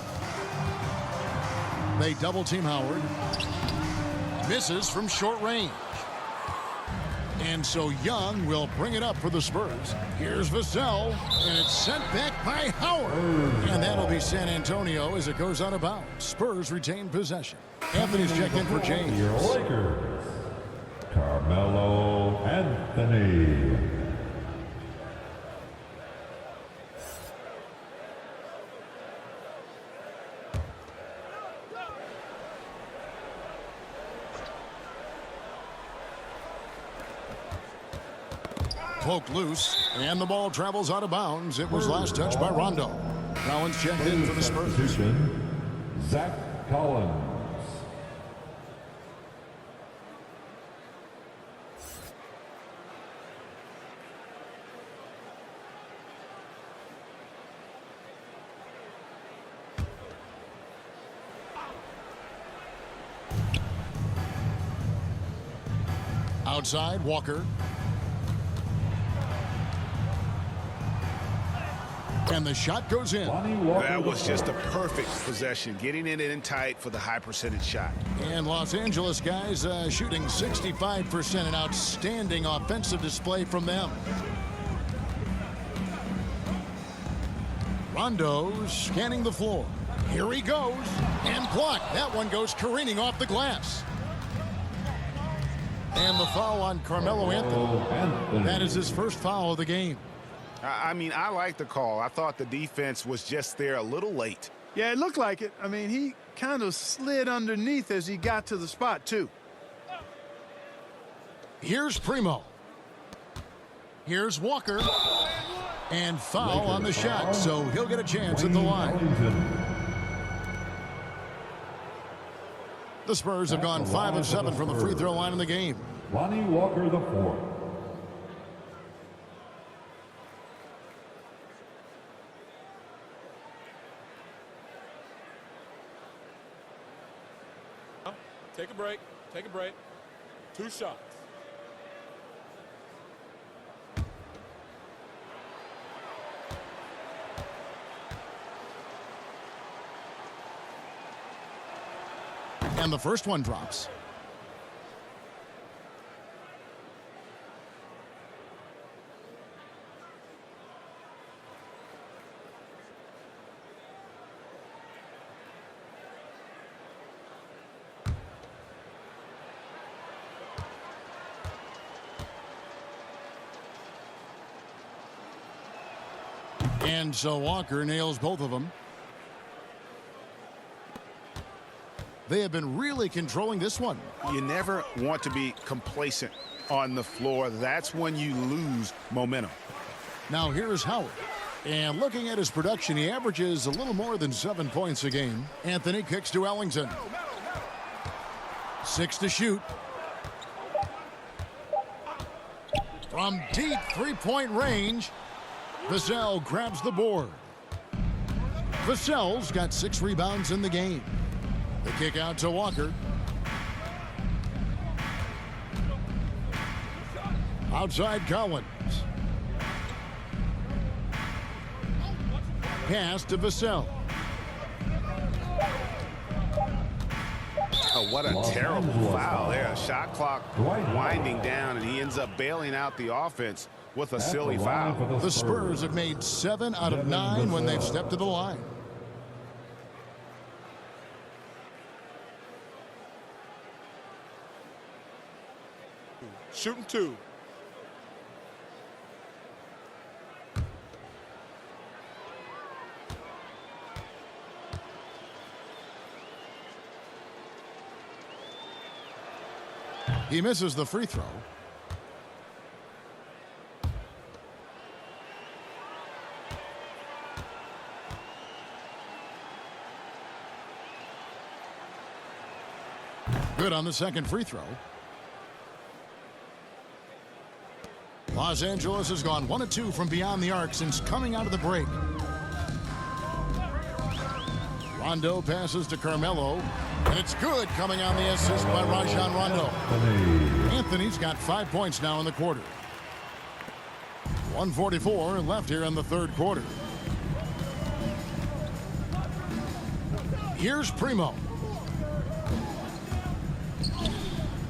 They double team Howard. Misses from short range. And so Young will bring it up for the Spurs. Here's Vassell, and it's sent back by Howard. And that'll be San Antonio as it goes out of bounds. Spurs retain possession. Anthony's checked in for James. Your Lakers, Carmelo Anthony. Poked loose, and the ball travels out of bounds. It was last touched by Rondo. Collins checked in for the Spurs. Zach Collins. Outside, Walker. And the shot goes in. That was just a perfect possession, getting it in tight for the high percentage shot. And Los Angeles guys shooting 65%, an outstanding offensive display from them. Rondo's scanning the floor. Here he goes, and blocked. That one goes careening off the glass. And the foul on Carmelo Anthony. That is his first foul of the game. I mean, I like the call. I thought the defense was just there a little late. Yeah, it looked like it. I mean, he kind of slid underneath as he got to the spot, too. Here's Primo. Here's Walker. And foul on the shot, so he'll get a chance at the line. The Spurs have gone 5 of 7 from the free throw line in the game. Lonnie Walker the fourth. Take a break. Take a break. 2 shots. And the first one drops. And so Walker nails both of them. They have been really controlling this one. You never want to be complacent on the floor. That's when you lose momentum. Now here's Howard. And looking at his production, he averages a little more than 7 points a game. Anthony kicks to Ellington. 6 to shoot. From deep three-point range, Vassell grabs the board. Vassell's got 6 rebounds in the game. The kick out to Walker. Outside Collins. Pass to Vassell. Oh, what a terrible foul there. Shot clock winding down, and he ends up bailing out the offense with a silly foul. The Spurs have made 7 out of 9 when they've stepped to the line. Shooting 2. He misses the free throw. Good on the second free throw. Los Angeles has gone 1 of 2 from beyond the arc since coming out of the break. Rondo passes to Carmelo, and it's good coming on the assist by Rajon Rondo. Anthony's got 5 points now in the quarter. 1:44 left here in the third quarter. Here's Primo.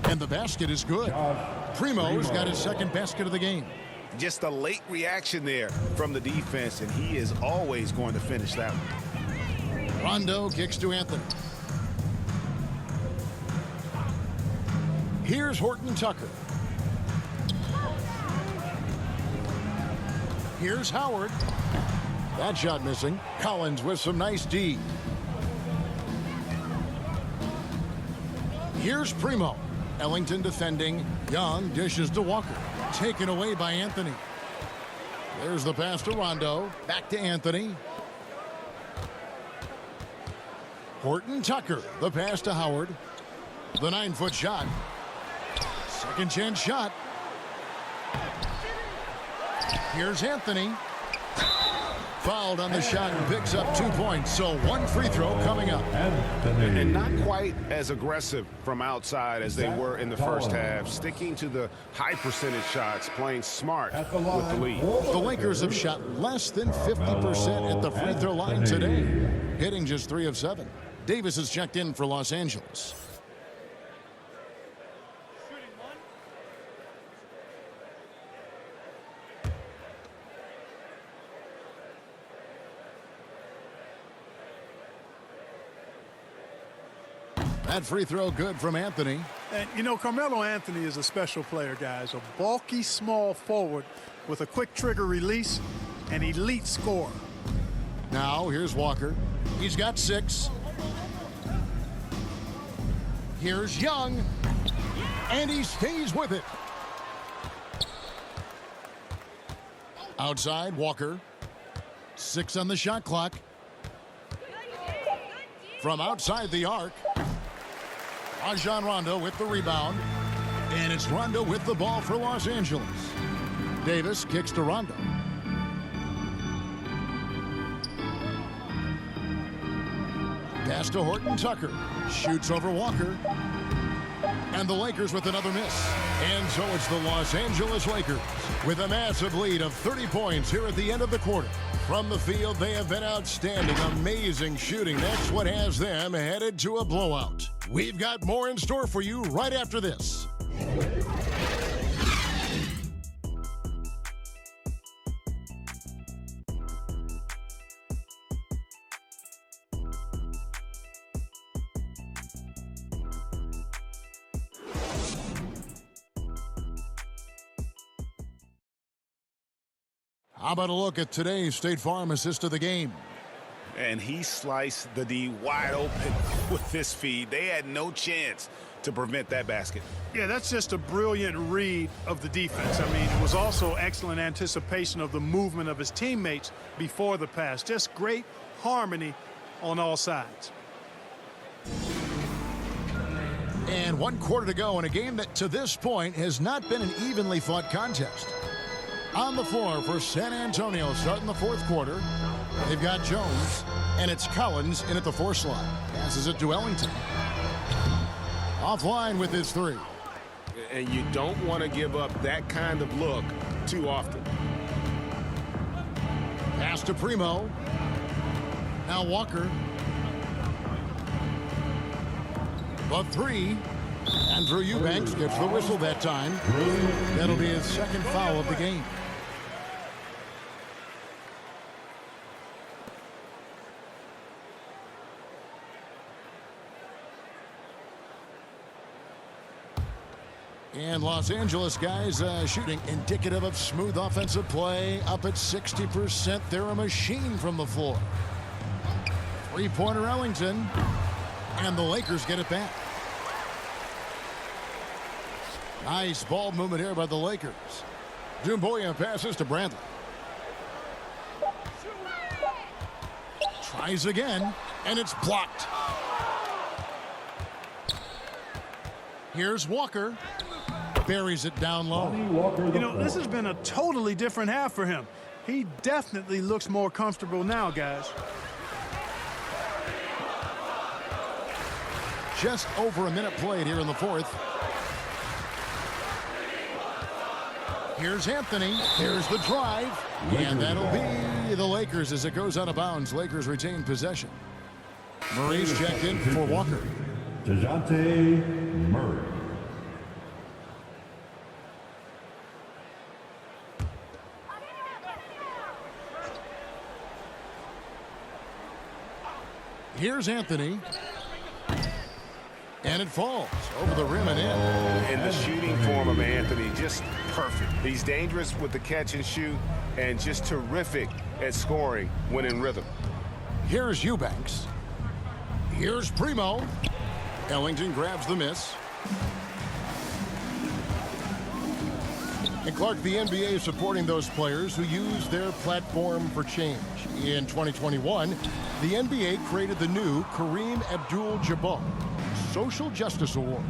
And the basket is good. Primo's got his second basket of the game. Just a late reaction there from the defense, and he is always going to finish that one. Rondo kicks to Anthony. Here's Horton-Tucker. Here's Howard. That shot missing. Collins with some nice D. Here's Primo. Ellington defending. Young dishes to Walker. Taken away by Anthony. There's the pass to Rondo. Back to Anthony. Horton-Tucker. The pass to Howard. The 9-foot shot. Second chance shot. Here's Anthony. Fouled on the shot and picks up 2 points. So 1 free throw coming up. And not quite as aggressive from outside as they were in the first half. Sticking to the high percentage shots, playing smart with the lead. The Lakers have shot less than 50% at the free throw line today, hitting just 3 of 7. Davis has checked in for Los Angeles. That free throw good from Anthony. And, you know, Carmelo Anthony is a special player, guys. A bulky, small forward with a quick trigger release, an elite scorer. Now, here's Walker. He's got 6. Here's Young. And he stays with it. Outside, Walker. 6 on the shot clock. From outside the arc. Rajon Rondo with the rebound. And it's Rondo with the ball for Los Angeles. Davis kicks to Rondo. Pass to Horton-Tucker. Shoots over Walker. And the Lakers with another miss. And so it's the Los Angeles Lakers with a massive lead of 30 points here at the end of the quarter. From the field, they have been outstanding. Amazing shooting. That's what has them headed to a blowout. We've got more in store for you right after this. How about a look at today's State Farm assist of the game? And he sliced the D wide open with this feed. They had no chance to prevent that basket. Yeah, that's just a brilliant read of the defense. I mean, it was also excellent anticipation of the movement of his teammates before the pass. Just great harmony on all sides. And 1 quarter to go in a game that to this point has not been an evenly fought contest. On the floor for San Antonio starting the 4th quarter, they've got Jones, and it's Collins in at the 4 slot. Passes it to Ellington. Offline with his 3. And you don't want to give up that kind of look too often. Pass to Primo. Now Walker. The 3. Andrew Eubanks gets the whistle that time. That'll be his 2nd foul of the game. And Los Angeles guys shooting indicative of smooth offensive play. Up at 60%. They're a machine from the floor. 3-pointer Ellington. And the Lakers get it back. Nice ball movement here by the Lakers. Doumbouya passes to Bradley. Tries again, and it's blocked. Here's Walker. Buries it down low. You know, this has been a totally different half for him. He definitely looks more comfortable now, guys. Just over a minute played here in the 4th. Here's Anthony. Here's the drive. And that'll be the Lakers as it goes out of bounds. Lakers retain possession. Murray's checked in for Walker. DeJounte Murray. Here's Anthony. And it falls over the rim and in. And the shooting form of Anthony, just perfect. He's dangerous with the catch and shoot and just terrific at scoring when in rhythm. Here's Eubanks. Here's Primo. Ellington grabs the miss. And Clark, the NBA is supporting those players who use their platform for change. In 2021, the NBA created the new Kareem Abdul-Jabbar Social Justice Award.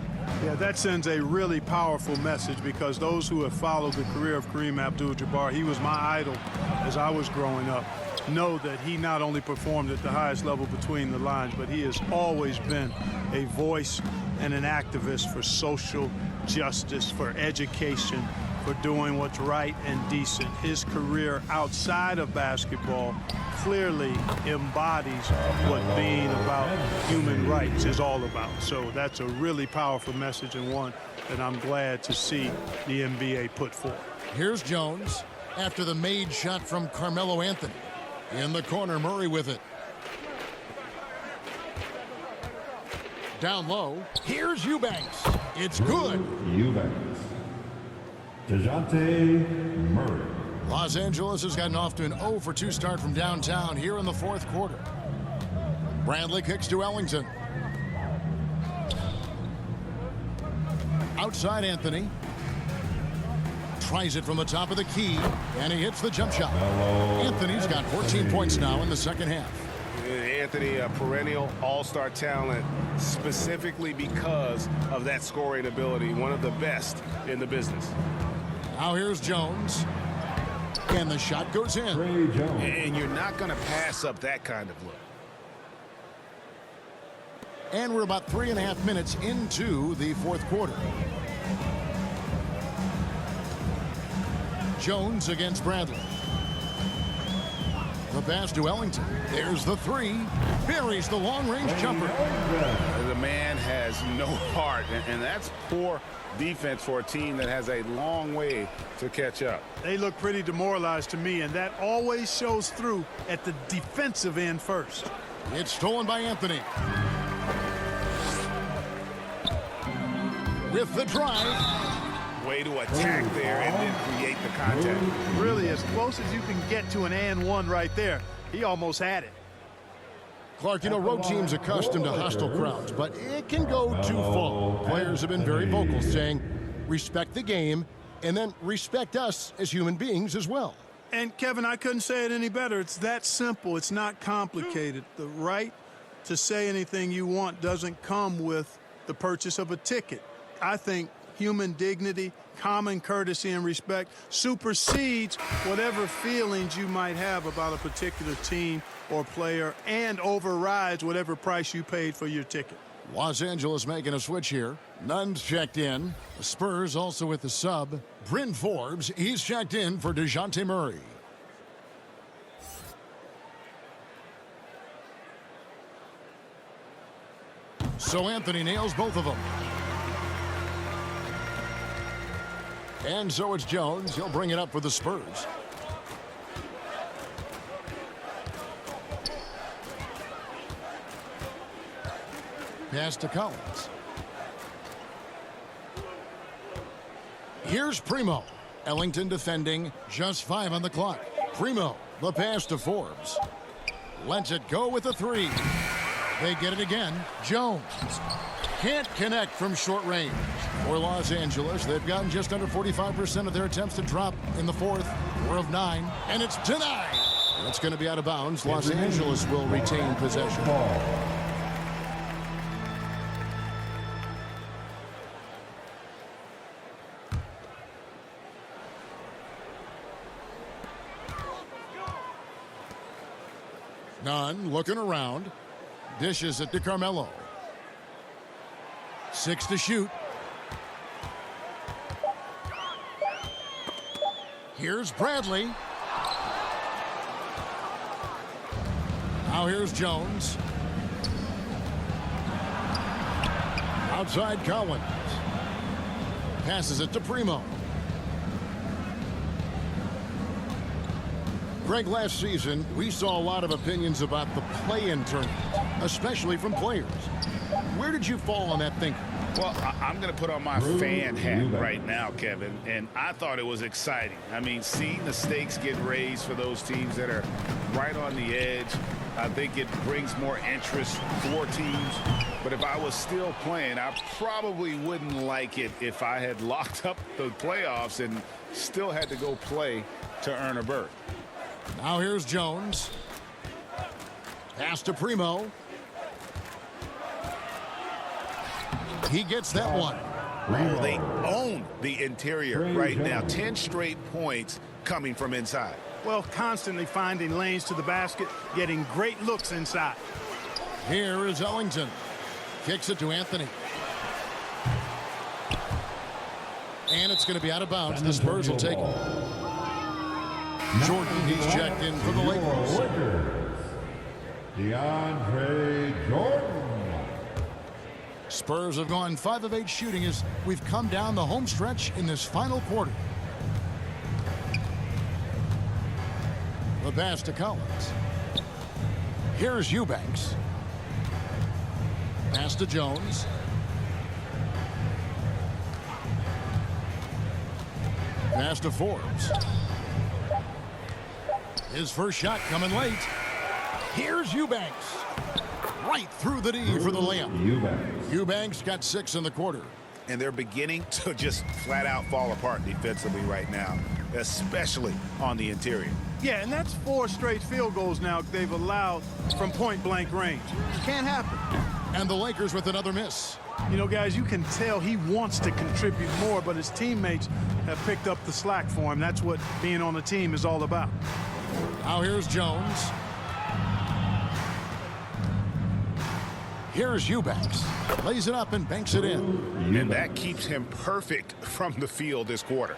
Yeah, that sends a really powerful message because those who have followed the career of Kareem Abdul-Jabbar, he was my idol as I was growing up, know that he not only performed at the highest level between the lines, but he has always been a voice and an activist for social justice, for education, for doing what's right and decent. His career outside of basketball clearly embodies what being about human rights is all about. So that's a really powerful message and one that I'm glad to see the NBA put forth. Here's Jones after the made shot from Carmelo Anthony. In the corner, Murray with it. Down low, here's Eubanks. It's good. Eubanks. DeJounte Murray. Los Angeles has gotten off to an 0 for 2 start from downtown here in the 4th quarter. Bradley kicks to Ellington. Outside Anthony. Tries it from the top of the key, and he hits the jump shot. Anthony's got 14 points now in the 2nd half. Anthony, a perennial all-star talent, specifically because of that scoring ability, one of the best in the business. Now here's Jones. And the shot goes in. Ray Jones. And you're not going to pass up that kind of look. And we're about 3.5 minutes into the fourth quarter. Jones against Bradley. The pass to Ellington. There's the three. Buries the long-range jumper. The man has no heart, and that's poor defense for a team that has a long way to catch up. They look pretty demoralized to me, and that always shows through at the defensive end first. It's stolen by Anthony. With the drive. Way to attack there and then create the contact. Really as close as you can get to an and one right there. He almost had it. Clark, you know, road teams accustomed to hostile crowds, but it can go too far. Players have been very vocal saying, respect the game, and then respect us as human beings as well. And, Kevin, I couldn't say it any better. It's that simple. It's not complicated. The right to say anything you want doesn't come with the purchase of a ticket. I think human dignity, common courtesy, and respect supersedes whatever feelings you might have about a particular team or player and overrides whatever price you paid for your ticket. Los Angeles making a switch here. Nunn's checked in. The Spurs also with the sub. Bryn Forbes, he's checked in for DeJounte Murray. So Anthony nails both of them. And so it's Jones. He'll bring it up for the Spurs. Pass to Collins. Here's Primo. Ellington defending. Just 5 on the clock. Primo, the pass to Forbes. Lets it go with a three. They get it again. Jones can't connect from short range. For Los Angeles, they've gotten just under 45% of their attempts to drop in the fourth. 4 of 9, and it's denied. That's going to be out of bounds. Los Angeles will retain possession. Nunn looking around. Dishes it to Carmelo. 6 to shoot. Here's Bradley. Now here's Jones. Outside Collins. Passes it to Primo. Greg, last season, we saw a lot of opinions about the play-in tournament, especially from players. Where did you fall on that thinking? Well, I'm going to put on my fan hat right now, Kevin, and I thought it was exciting. I mean, seeing the stakes get raised for those teams that are right on the edge, I think it brings more interest for teams. But if I was still playing, I probably wouldn't like it if I had locked up the playoffs and still had to go play to earn a berth. Now here's Jones. Pass to Primo. He gets that one. Oh, they own the interior right now. 10 straight points coming from inside. Well, constantly finding lanes to the basket, getting great looks inside. Here is Ellington. Kicks it to Anthony. And it's going to be out of bounds. The Spurs will take it. Jordan, he's checked in for the Lakers. DeAndre Jordan. Spurs have gone 5 of 8 shooting as we've come down the home stretch in this final quarter. The pass to Collins. Here's Eubanks. Pass to Jones. Pass to Forbes. His first shot coming late. Here's Eubanks. Right through the D for the layup. Eubanks got 6 in the quarter. And they're beginning to just flat out fall apart defensively right now, especially on the interior. Yeah, and that's 4 straight field goals now they've allowed from point-blank range. Can't happen. And the Lakers with another miss. You know, guys, you can tell he wants to contribute more, but his teammates have picked up the slack for him. That's what being on the team is all about. Now here's Jones. Here's Eubanks. Lays it up and banks it in. And that keeps him perfect from the field this quarter.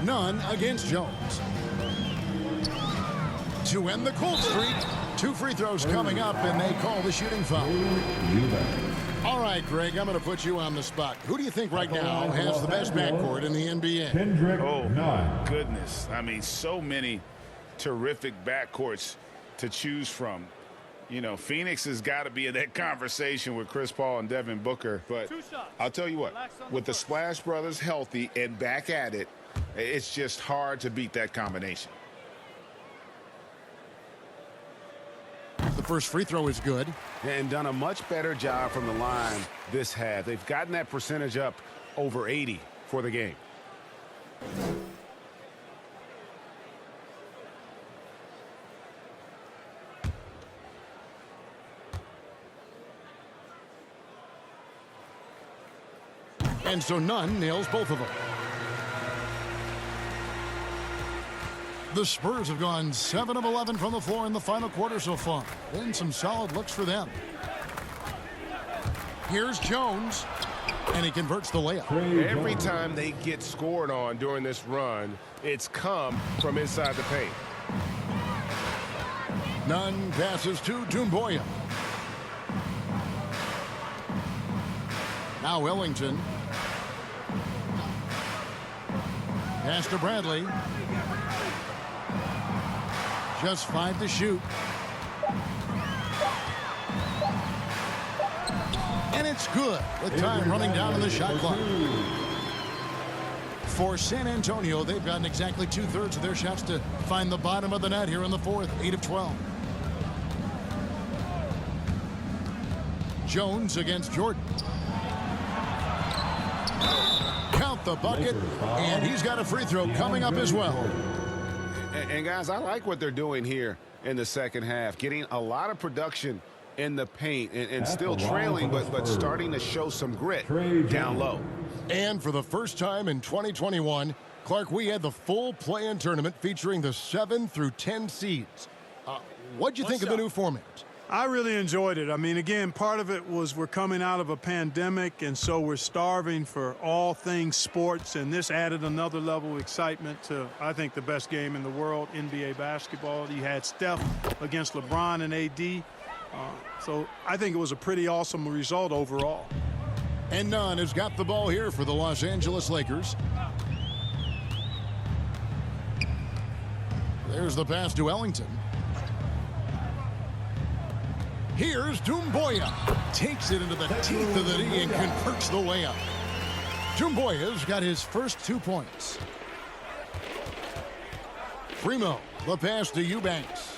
None against Jones. To end the cold streak, 2 free throws coming up, and they call the shooting foul. All right, Greg, I'm going to put you on the spot. Who do you think right now has the best backcourt in the NBA? Oh, my goodness. I mean, so many terrific backcourts to choose from. You know, Phoenix has got to be in that conversation with Chris Paul and Devin Booker. But I'll tell you what, with the Splash Brothers healthy and back at it, it's just hard to beat that combination. The first free throw is good. And done a much better job from the line this half. They've gotten that percentage up over 80 for the game. And so Nunn nails both of them. The Spurs have gone 7 of 11 from the floor in the final quarter so far. And some solid looks for them. Here's Jones, and he converts the layup. Every time they get scored on during this run, it's come from inside the paint. Nunn passes to Doumbouya. Now Ellington. Pass to Bradley. Just 5 to shoot. And it's good with time running down on the shot clock. For San Antonio, they've gotten exactly 2/3 of their shots to find the bottom of the net here in the fourth, 8 of 12. Jones against Jordan. Count the bucket, and he's got a free throw coming up as well. And guys, I like what they're doing here in the second half, getting a lot of production in the paint and still trailing, but starting to show some grit down low. And for the first time in 2021, Clark, we had the full play-in tournament featuring the 7 through 10 seeds. What'd you think of the new format? I really enjoyed it. I mean, again, part of it was we're coming out of a pandemic, and so we're starving for all things sports, and this added another level of excitement to, I think, the best game in the world, NBA basketball. You had Steph against LeBron and AD, so I think it was a pretty awesome result overall. And Nunn has got the ball here for the Los Angeles Lakers. There's the pass to Ellington. Here's Doumbouya. Takes it into the teeth of the knee and converts the layup. Doumbouya's got his first 2 points. Primo, the pass to Eubanks.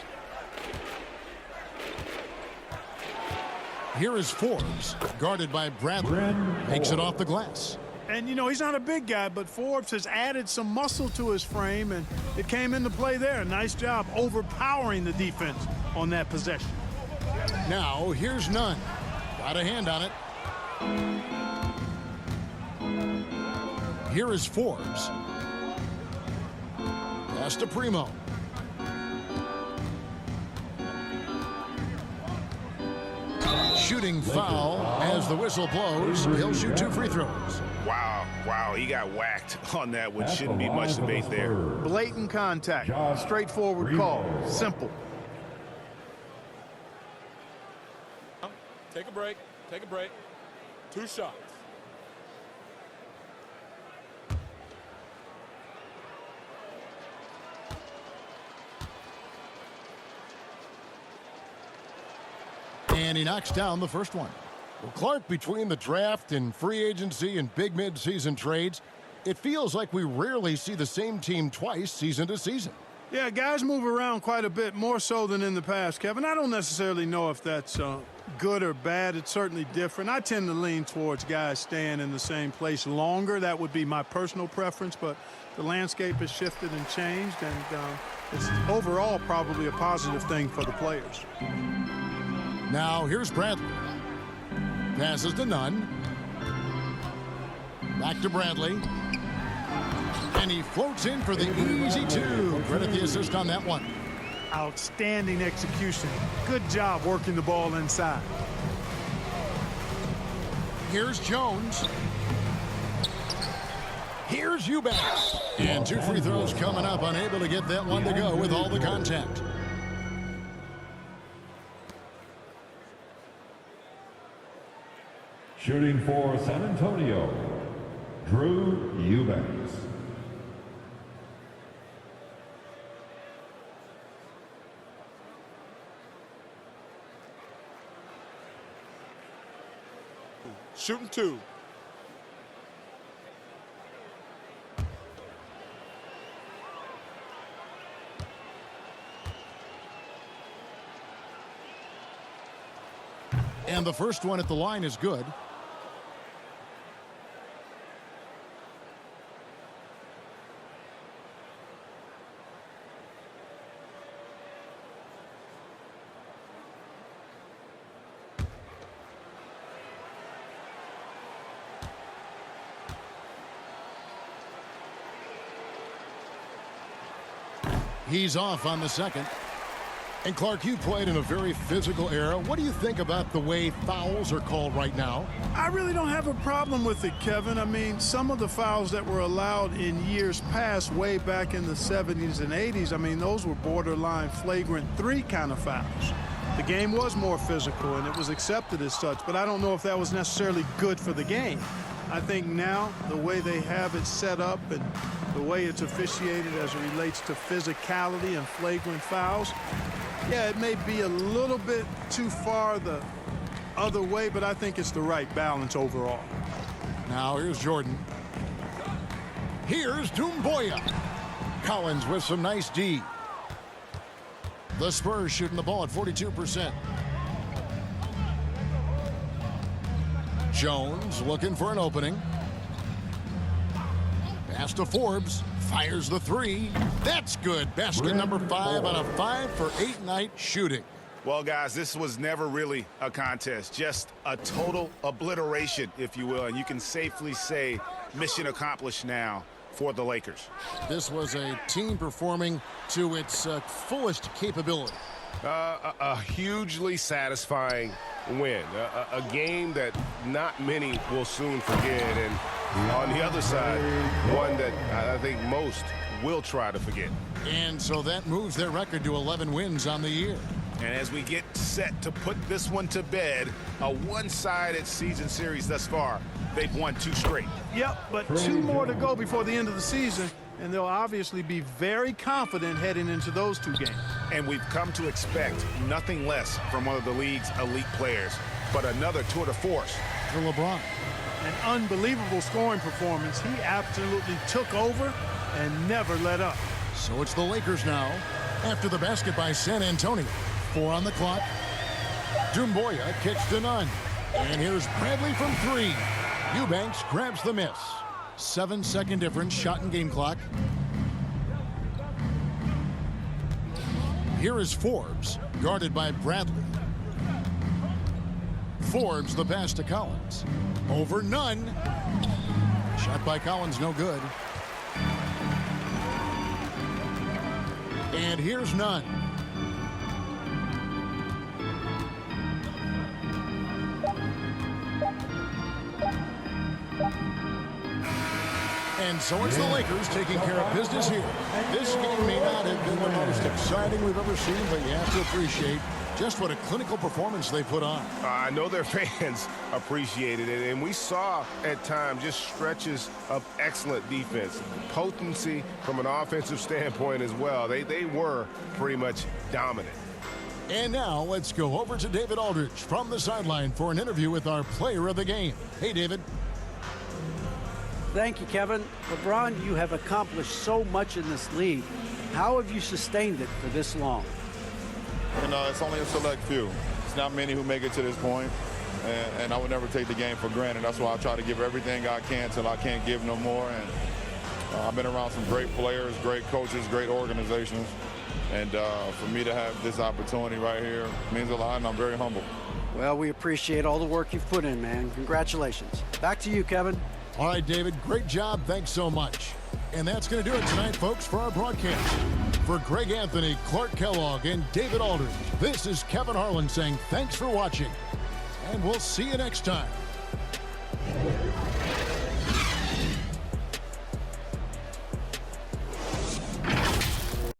Here is Forbes, guarded by Bradley. Makes it off the glass. And, you know, he's not a big guy, but Forbes has added some muscle to his frame, and it came into play there. Nice job overpowering the defense on that possession. Now, here's Nunn. Got a hand on it. Here is Forbes. Pass to Primo. Shooting foul as the whistle blows. He'll shoot 2 free throws. Wow, he got whacked on that one. Shouldn't be much debate there. Blatant contact. Straightforward call. Simple. Take a break. Take a break. 2 shots. And he knocks down the first one. Well, Clark, between the draft and free agency and big mid-season trades, it feels like we rarely see the same team twice season to season. Yeah, guys move around quite a bit, more so than in the past, Kevin. I don't necessarily know if that's good or bad. It's certainly different. I tend to lean towards guys staying in the same place longer. That would be my personal preference, but the landscape has shifted and changed, and it's overall probably a positive thing for the players. Now, here's Bradley. Passes to Nunn. Back to Bradley. And he floats in for the easy 2. Credit the assist on that one. outstanding execution. Good job working the ball inside. Here's Jones. Here's Eubanks. And 2 free throws coming up, unable to get that one to go with all the contact. Shooting for San Antonio, Drew Eubanks. Shooting 2. And the first one at the line is good. He's off on the second. And Clark, you played in a very physical era. What do you think about the way fouls are called right now? I really don't have a problem with it, Kevin. I mean, some of the fouls that were allowed in years past, way back in the 70s and 80s, I mean, those were borderline flagrant 3 kind of fouls. The game was more physical, and it was accepted as such, but I don't know if that was necessarily good for the game. I think now the way they have it set up and the way it's officiated as it relates to physicality and flagrant fouls, yeah, it may be a little bit too far the other way, but I think it's the right balance overall. Now here's Jordan. Here's Doumbouya. Collins with some nice D. The Spurs shooting the ball at 42%. Jones looking for an opening. Pass to Forbes. Fires the 3. That's good. Basket number 5 on a 5 for 8 night shooting. Well, guys, this was never really a contest, just a total obliteration, if you will. And you can safely say mission accomplished now for the Lakers. This was a team performing to its fullest capability. A hugely satisfying win, a game that not many will soon forget, and on the other side, one that I think most will try to forget. And so that moves their record to 11 wins on the year. And as we get set to put this one to bed, a one-sided season series thus far, they've won 2 straight. Yep, but 2 more to go before the end of the season, and they'll obviously be very confident heading into those 2 games. And we've come to expect nothing less from one of the league's elite players, but another tour de force for LeBron. An unbelievable scoring performance. He absolutely took over and never let up. So it's the Lakers now after the basket by San Antonio. 4 on the clock. Doumbouya kicks to none. And here's Bradley from 3. Eubanks grabs the miss. 7-second difference, shot and game clock. Here is Forbes, guarded by Bradley. Forbes the pass to Collins. Over none. Shot by Collins, no good. And here's none. And so it's the Lakers taking care of business here. This game may not have been the most exciting we've ever seen, but you have to appreciate just what a clinical performance they put on. I know their fans appreciated it, and we saw at times just stretches of excellent defense. Potency from an offensive standpoint as well. They were pretty much dominant. And now let's go over to David Aldridge from the sideline for an interview with our player of the game. Hey, David. Thank you, Kevin. LeBron, you have accomplished so much in this league. How have you sustained it for this long? You know, it's only a select few. It's not many who make it to this point, and I would never take the game for granted. That's why I try to give everything I can till I can't give no more. And I've been around some great players, great coaches, great organizations, and for me to have this opportunity right here means a lot, and I'm very humble. Well, we appreciate all the work you've put in, man. Congratulations. Back to you, Kevin. All right, David, great job. Thanks so much. And that's going to do it tonight, folks, for our broadcast. For Greg Anthony, Clark Kellogg, and David Aldridge, this is Kevin Harlan saying thanks for watching. And we'll see you next time.